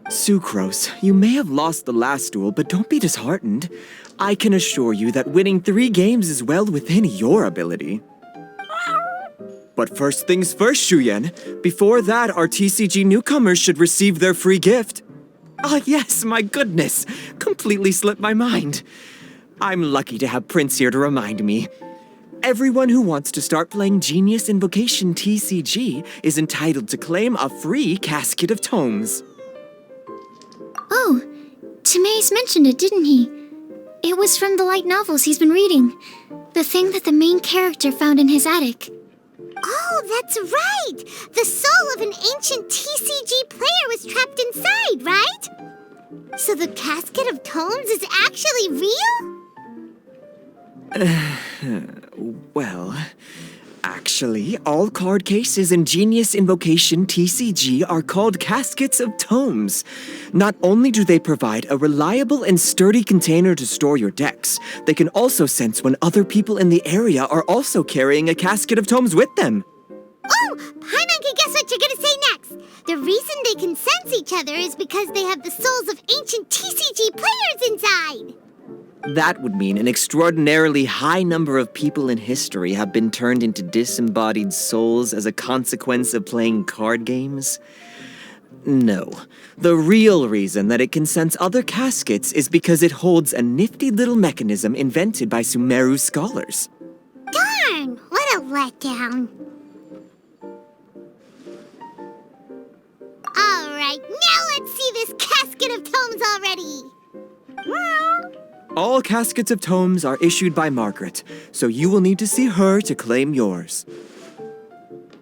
Sucrose, you may have lost the last duel, but don't be disheartened. I can assure you that winning 3 games is well within your ability. But first things first, Shuyen. Before that, our TCG newcomers should receive their free gift. Ah, yes, my goodness. Completely slipped my mind. I'm lucky to have Prince here to remind me. Everyone who wants to start playing Genius Invocation TCG is entitled to claim a free casket of tomes. Oh, Timaeus mentioned it, didn't he? It was from the light novels he's been reading. The thing that the main character found in his attic. Oh, that's right! The soul of an ancient TCG player was trapped inside, right? So the casket of tomes is actually real? Well, Actually, all card cases in Genius Invocation TCG are called Caskets of Tomes. Not only do they provide a reliable and sturdy container to store your decks, they can also sense when other people in the area are also carrying a Casket of Tomes with them. Oh, Paimon can guess what you're gonna say next. The reason they can sense each other is because they have the souls of ancient TCG players inside. That would mean an extraordinarily high number of people in history have been turned into disembodied souls as a consequence of playing card games. No. The real reason that it can sense other caskets is because it holds a nifty little mechanism invented by Sumeru scholars. Darn, what a letdown. Alright, now let's see this Casket of Tomes already. All Caskets of Tomes are issued by Margaret, so you will need to see her to claim yours.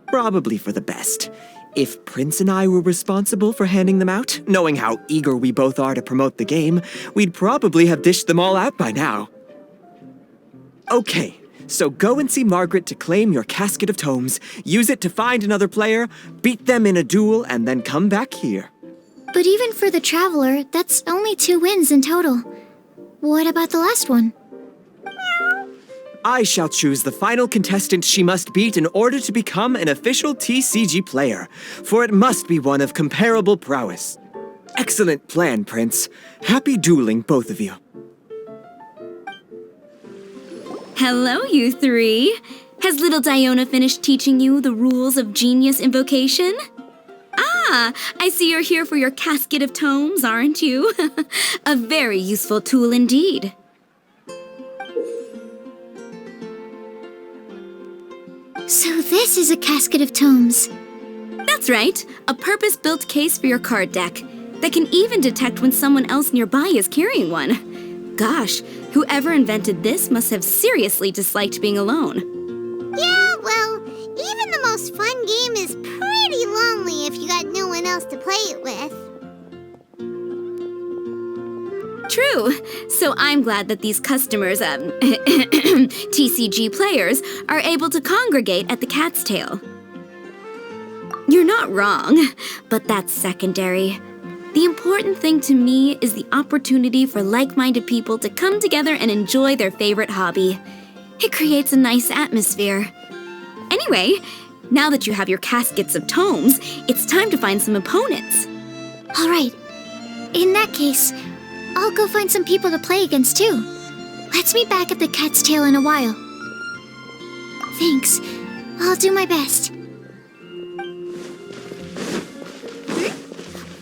Probably for the best. If Prince and I were responsible for handing them out, knowing how eager we both are to promote the game, we'd probably have dished them all out by now. Okay, so go and see Margaret to claim your Casket of Tomes, use it to find another player, beat them in a duel, and then come back here. But even for the Traveler, that's only 2 wins in total. What about the last one? I shall choose the final contestant she must beat in order to become an official TCG player, for it must be one of comparable prowess. Excellent plan, Prince. Happy dueling, both of you. Hello, you three. Has little Diona finished teaching you the rules of Genius Invocation? Ah, I see you're here for your Casket of Tomes, aren't you? A very useful tool indeed. So this is a Casket of Tomes. That's right, a purpose-built case for your card deck that can even detect when someone else nearby is carrying one. Gosh, whoever invented this must have seriously disliked being alone. Yeah, well, even the most fun game is pretty lonely if you got no one else to play it with. True. So I'm glad that these customers, TCG players, are able to congregate at the Cat's Tail. You're not wrong, but that's secondary. The important thing to me is the opportunity for like-minded people to come together and enjoy their favorite hobby. It creates a nice atmosphere. Anyway, now that you have your Caskets of Tomes, it's time to find some opponents. All right. In that case, I'll go find some people to play against too. Let's meet back at the Cat's Tail in a while. Thanks. I'll do my best.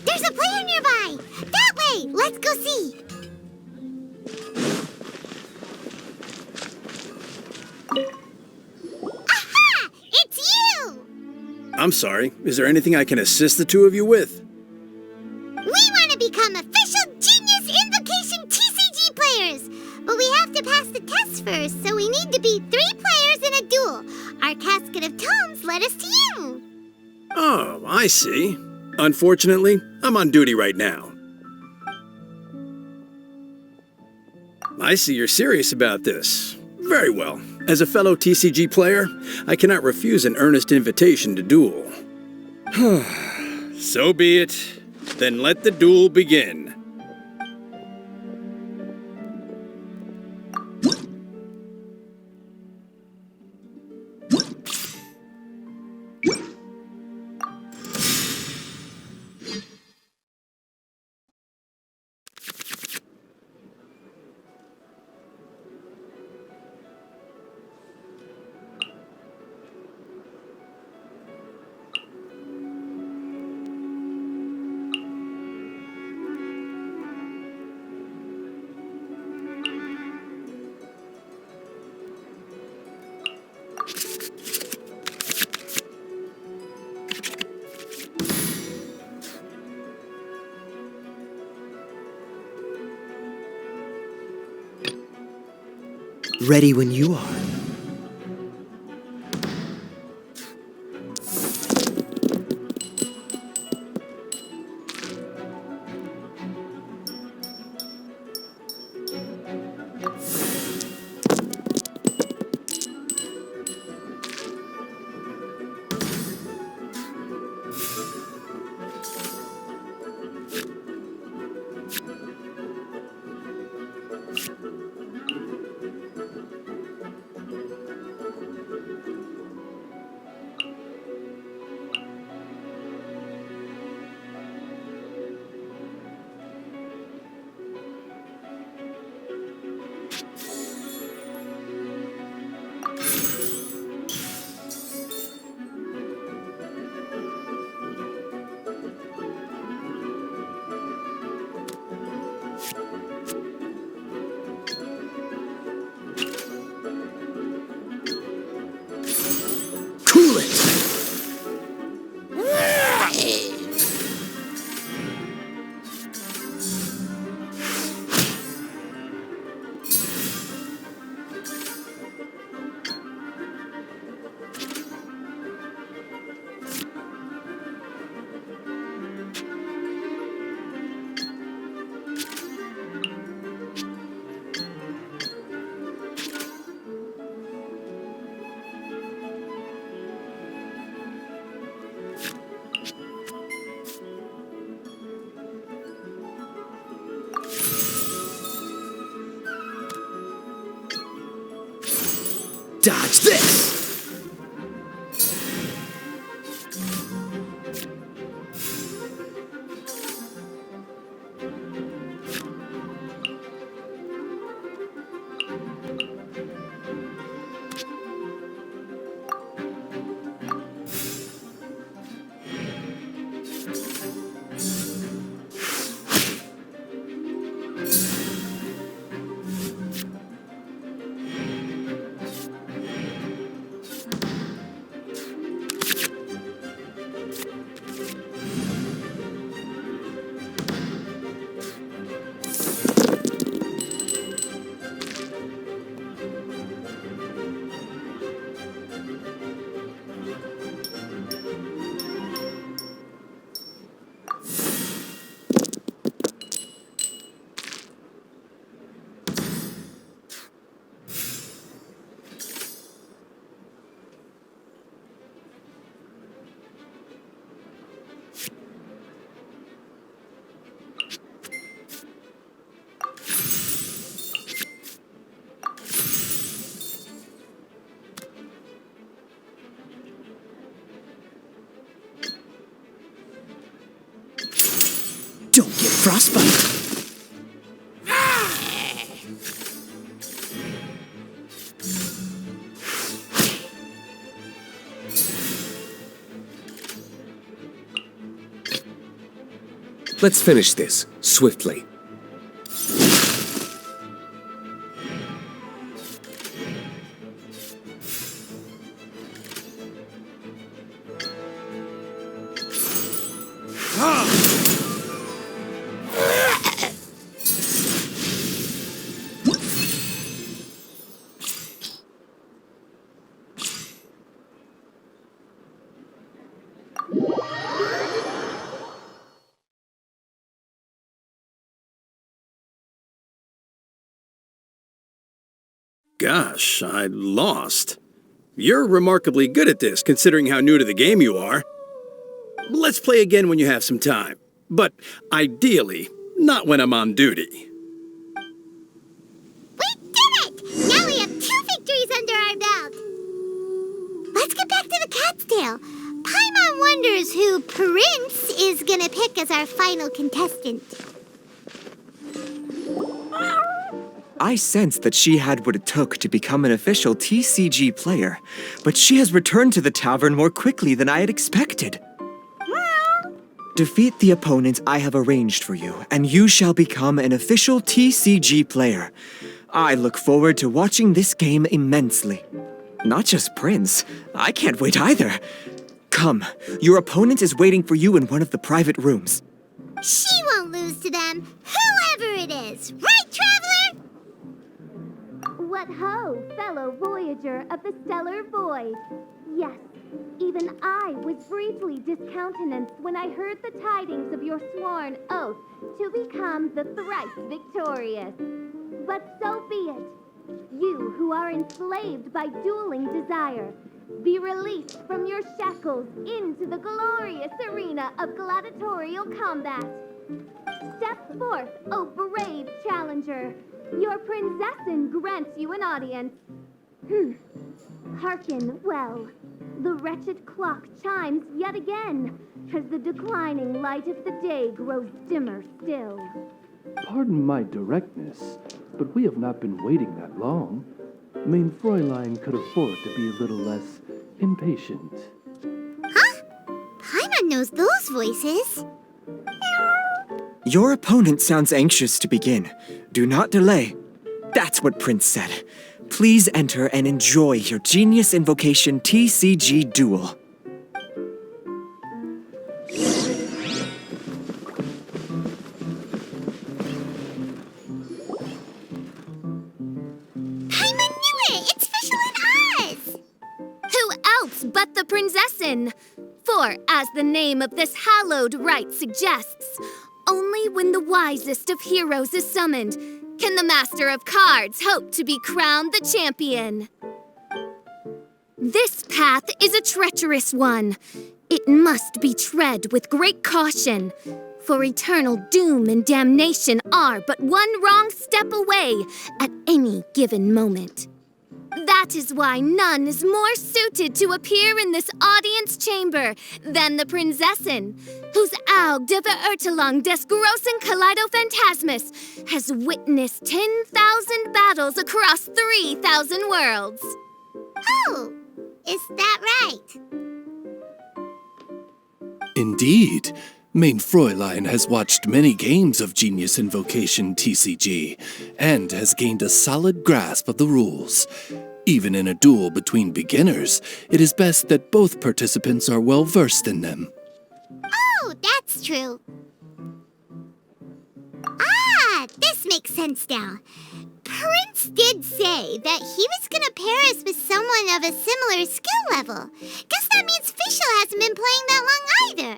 There's a player nearby! That way! Let's go see! Aha! It's you! I'm sorry. Is there anything I can assist the two of you with? We want to become official Genius Invocation TCG players! But we have to pass the test first, so we need to beat 3 players in a duel. Our Casket of Tomes led us to you! Oh, I see. Unfortunately, I'm on duty right now. I see you're serious about this. Very well. As a fellow TCG player, I cannot refuse an earnest invitation to duel. So be it. Then let the duel begin. Ready when you are. Dodge this! Don't get frostbite. Let's finish this, swiftly. Gosh, I lost. You're remarkably good at this, considering how new to the game you are. Let's play again when you have some time. But ideally, not when I'm on duty. We did it! Now we have 2 victories under our belt. Let's get back to the cat's tail. Paimon wonders who Prince is gonna pick as our final contestant. I sensed that she had what it took to become an official TCG player, but she has returned to the tavern more quickly than I had expected. Defeat the opponent I have arranged for you, and you shall become an official TCG player. I look forward to watching this game immensely. Not just Prince, I can't wait either. Come, your opponent is waiting for you in one of the private rooms. She won't lose to them, whoever it is. Right, Traveler? What ho, fellow voyager of the stellar void. Yes, even I was briefly discountenanced when I heard the tidings of your sworn oath to become the thrice victorious. But so be it. You who are enslaved by dueling desire, be released from your shackles into the glorious arena of gladiatorial combat. Step forth, O brave challenger. Your princessin grants you an audience. Hearken well. The wretched clock chimes yet again, as the declining light of the day grows dimmer still. Pardon my directness, but we have not been waiting that long. Mein Fräulein could afford to be a little less impatient. Huh? Paimon knows those voices. Your opponent sounds anxious to begin. Do not delay. That's what Prince said. Please enter and enjoy your Genius Invocation TCG Duel. Paimon knew it! It's Fischl END! Who else but the princessin? For, as the name of this hallowed rite suggests, only when the wisest of heroes is summoned can the master of cards hope to be crowned the champion. This path is a treacherous one. It must be tread with great caution, for eternal doom and damnation are but one wrong step away at any given moment. That That is why none is more suited to appear in this audience chamber than the Prinzessin, whose Aug de Verurtelung des großen Kaleido-Phantasmus has witnessed 10,000 battles across 3,000 worlds. Oh, is that right? Indeed. Mein Fräulein has watched many games of Genius Invocation TCG and has gained a solid grasp of the rules. Even in a duel between beginners, it is best that both participants are well versed in them. Oh, that's true. Ah, this makes sense now. Prince did say that he was gonna pair us with someone of a similar skill level. Guess that means Fischl hasn't been playing that long either.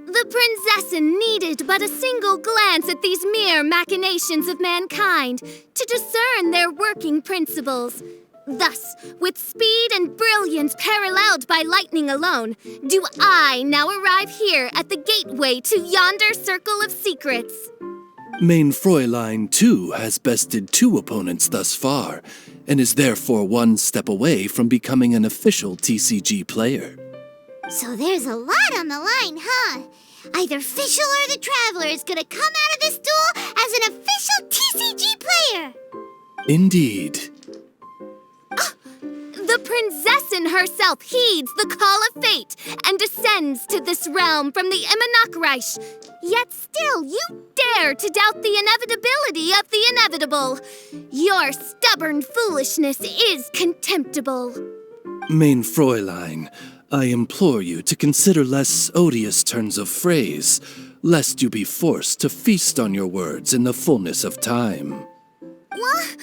The Prinzessin needed but a single glance at these mere machinations of mankind to discern their working principles. Thus, with speed and brilliance paralleled by lightning alone, do I now arrive here at the gateway to yonder circle of secrets. Mein Fräulein, too, has bested 2 opponents thus far, and is therefore 1 step away from becoming an official TCG player. So there's a lot on the line, huh? Either Fischl or the Traveler is gonna come out of this duel as an official TCG player! Indeed. The Prinzessin herself heeds the call of fate and descends to this realm from the Immanakreich. Yet still you dare to doubt the inevitability of the inevitable. Your stubborn foolishness is contemptible. Mein Fräulein, I implore you to consider less odious turns of phrase, lest you be forced to feast on your words in the fullness of time. What?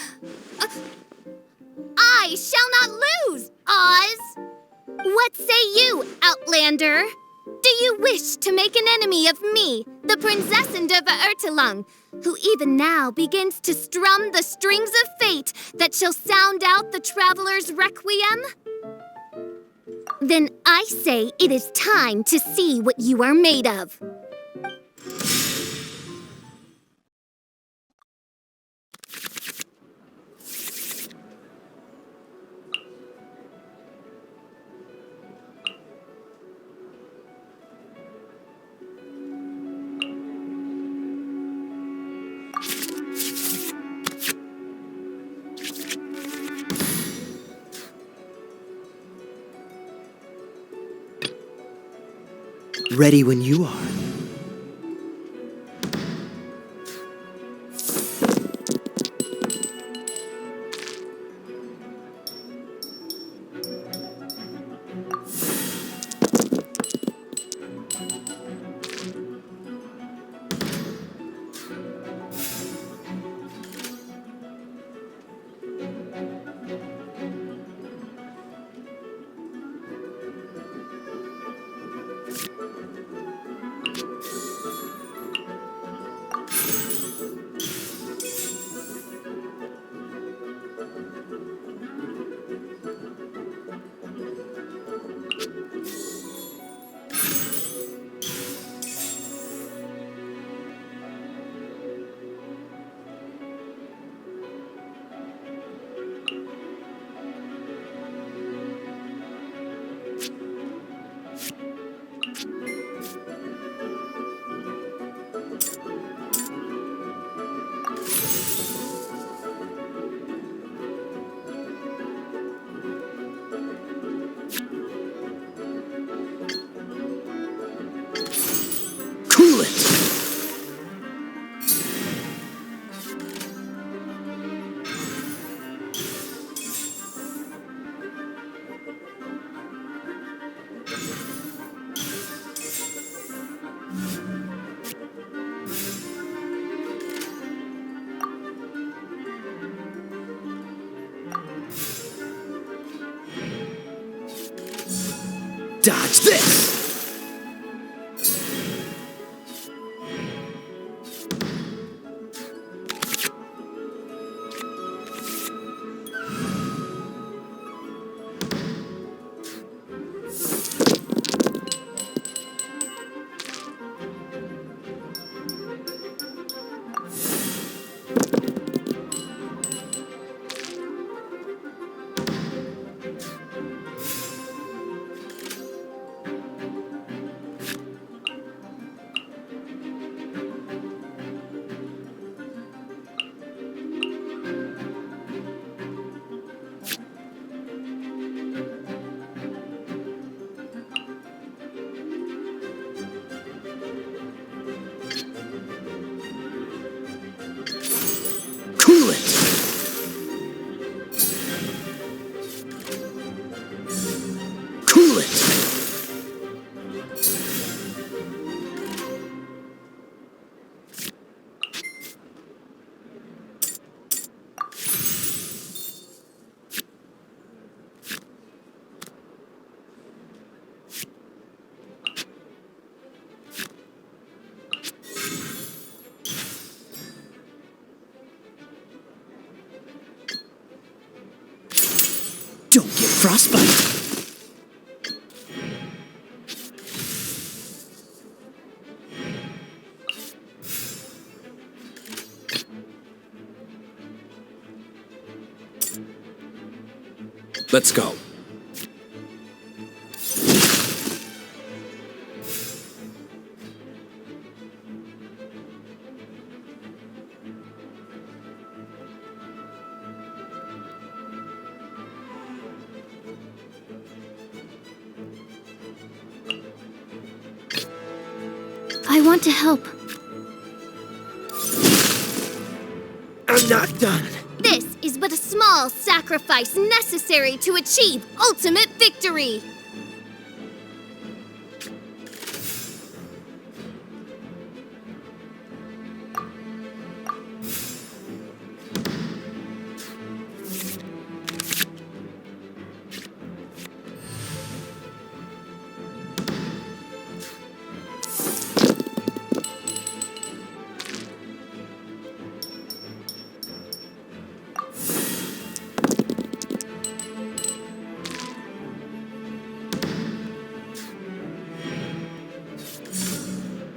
I shall not lose, Oz! What say you, Outlander? Do you wish to make an enemy of me, the Prinzessin de Verurtelung, who even now begins to strum the strings of fate that shall sound out the Traveler's requiem? Then I say it is time to see what you are made of. Ready when you are. Cool it! Dodge this! Cool it. Cool it. Don't get frostbite. Let's go. I want to help. I'm not done. This is but a small sacrifice necessary to achieve ultimate victory.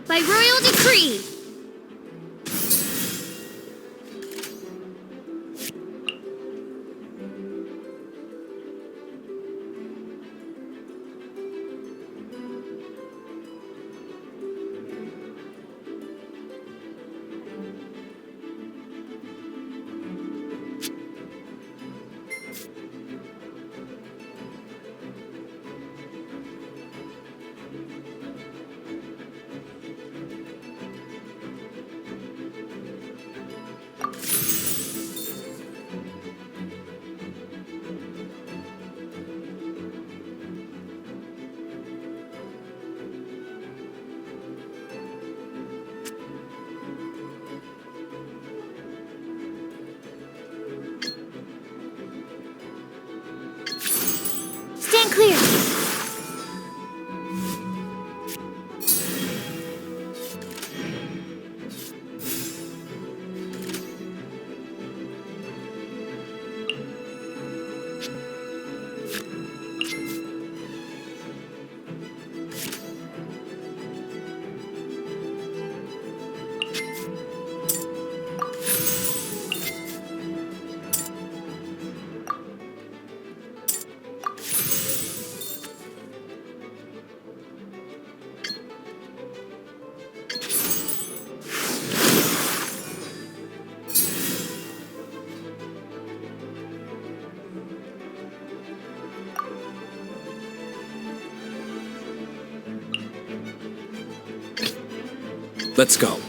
By royal decree. Stand clear. Let's go.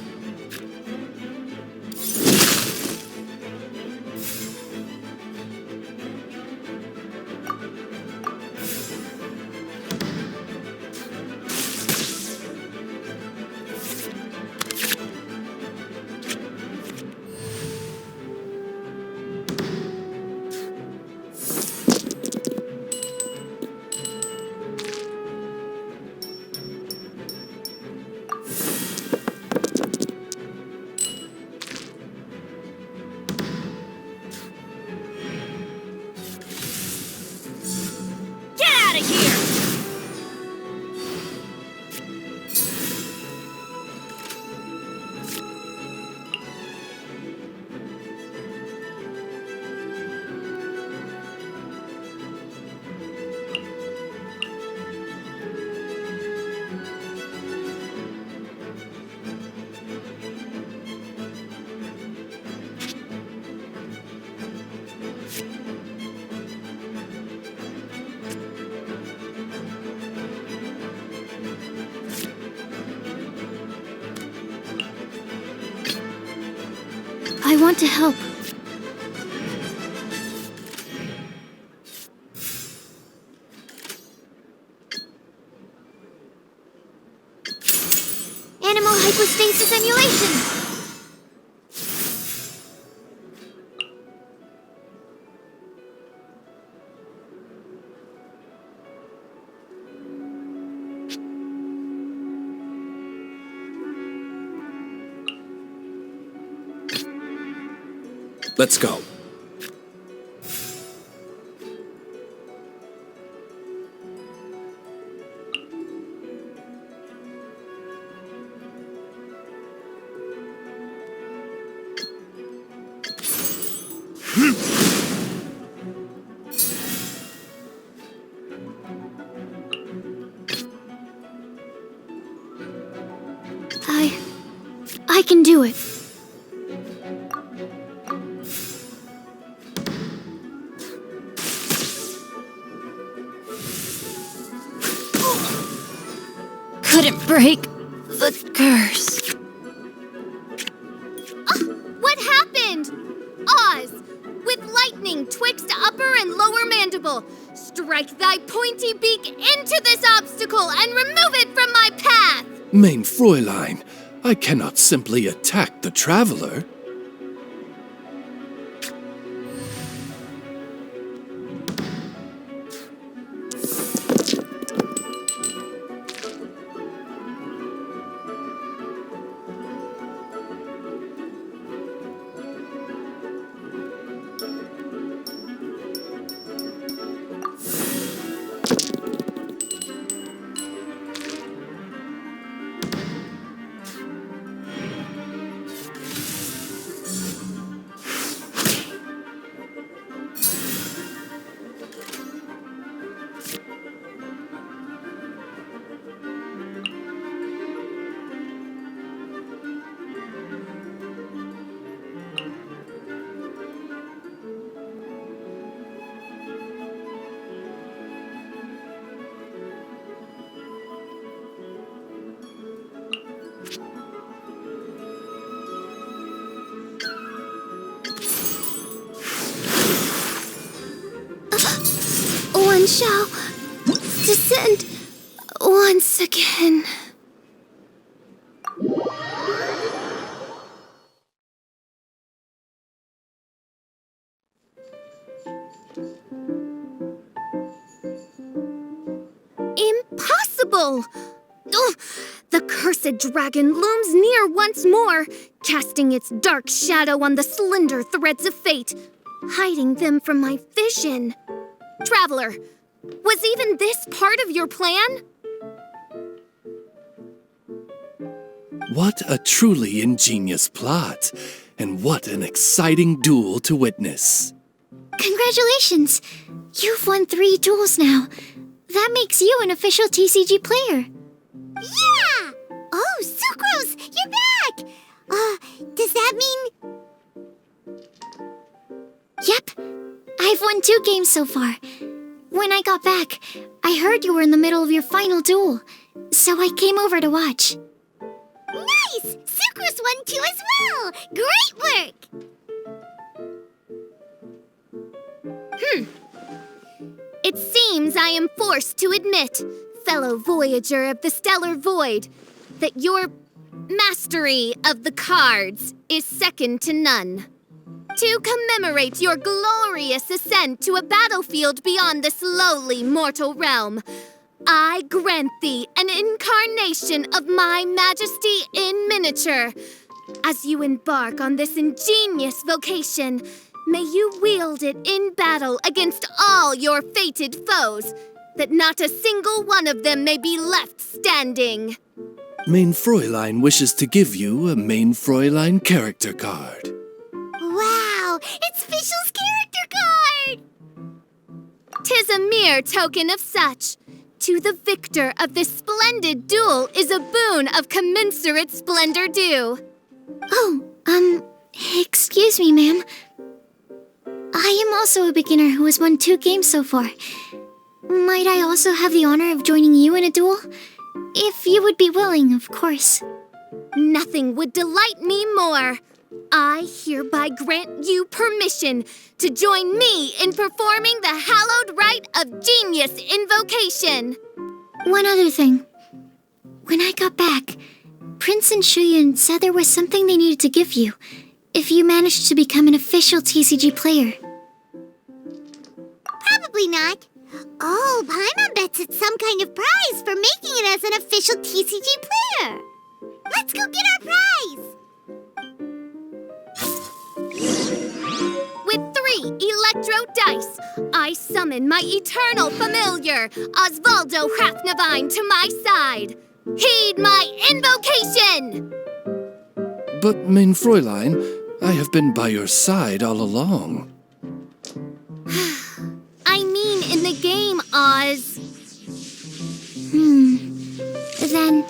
I want to help. stasis emulation! Let's go. I can do it. Couldn't break the curse. What happened? Oz, with lightning twixt upper and lower mandible, strike thy pointy beak into this obstacle and remove it from my path! Mein Fräulein, I cannot simply attack the traveler. One shall descend once again. Impossible! Ugh, the cursed dragon looms near once more, casting its dark shadow on the slender threads of fate, hiding them from my vision. Traveler, was even this part of your plan? What a truly ingenious plot, and what an exciting duel to witness. Congratulations! You've won 3 duels now. That makes you an official TCG player. Yeah! Oh, Sucrose, you're back! Does that mean... Yep. I've won 2 games so far. When I got back, I heard you were in the middle of your final duel, so I came over to watch. Nice! Sucrose won too as well! Great work! It seems I am forced to admit, fellow voyager of the stellar void, that your mastery of the cards is second to none. To commemorate your glorious ascent to a battlefield beyond this lowly mortal realm, I grant thee an incarnation of my majesty in miniature. As you embark on this ingenious vocation, may you wield it in battle against all your fated foes, that not a single one of them may be left standing. Mein Fräulein wishes to give you a Mein Fräulein character card. Wow, it's Fischl's character card! 'Tis a mere token of such. To the victor of this splendid duel is a boon of commensurate splendor due. Oh, excuse me, ma'am. I am also a beginner who has won 2 games so far. Might I also have the honor of joining you in a duel? If you would be willing, of course. Nothing would delight me more. I hereby grant you permission to join me in performing the hallowed rite of genius invocation. One other thing. When I got back, Prince and Shuyan said there was something they needed to give you if you managed to become an official TCG player. Probably not. Oh, Paimon bets it's some kind of prize for making it as an official TCG player. Let's go get our prize! With 3 electro dice, I summon my eternal familiar, Osvaldo Hrafnavine, to my side. Heed my invocation! But, mein Fräulein, I have been by your side all along. I mean in the game, Oz. Then,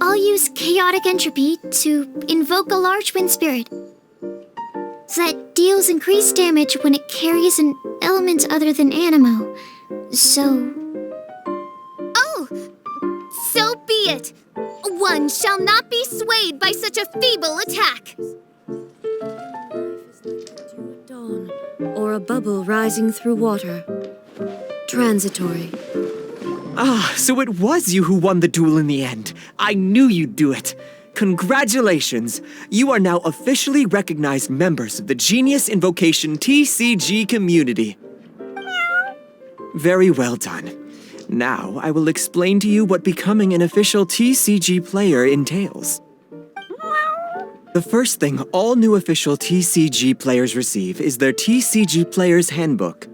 I'll use Chaotic Entropy to invoke a large wind spirit that deals increased damage when it carries an element other than Animo. So... Oh, so be it. One shall not be swayed by such a feeble attack. Dawn, or a bubble rising through water. Transitory. Ah, so it was you who won the duel in the end. I knew you'd do it. Congratulations! You are now officially recognized members of the Genius Invocation TCG community. Very well done. Now, I will explain to you what becoming an official TCG player entails. The first thing all new official TCG players receive is their TCG Player's Handbook.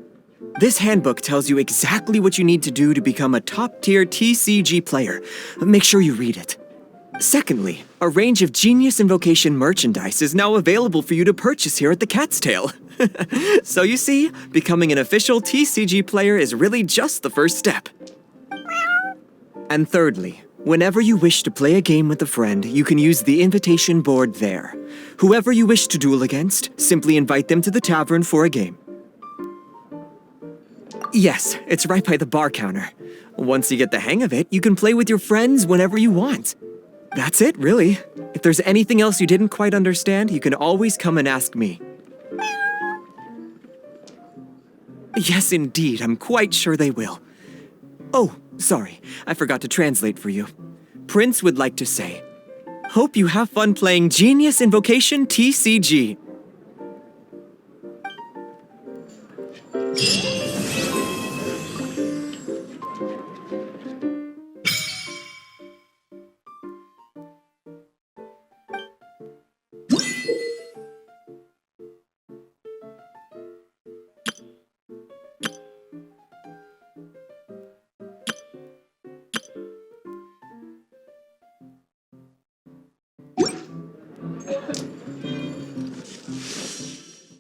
This handbook tells you exactly what you need to do to become a top-tier TCG player. Make sure you read it. Secondly, a range of Genius Invocation merchandise is now available for you to purchase here at the Cat's Tail. So you see, becoming an official TCG player is really just the first step. And thirdly, whenever you wish to play a game with a friend, you can use the invitation board there. Whoever you wish to duel against, simply invite them to the tavern for a game. Yes, it's right by the bar counter. Once you get the hang of it, you can play with your friends whenever you want. That's it, really. If there's anything else you didn't quite understand, you can always come and ask me. Yes, indeed, I'm quite sure they will. Oh, sorry, I forgot to translate for you. Prince would like to say, hope you have fun playing Genius Invocation TCG.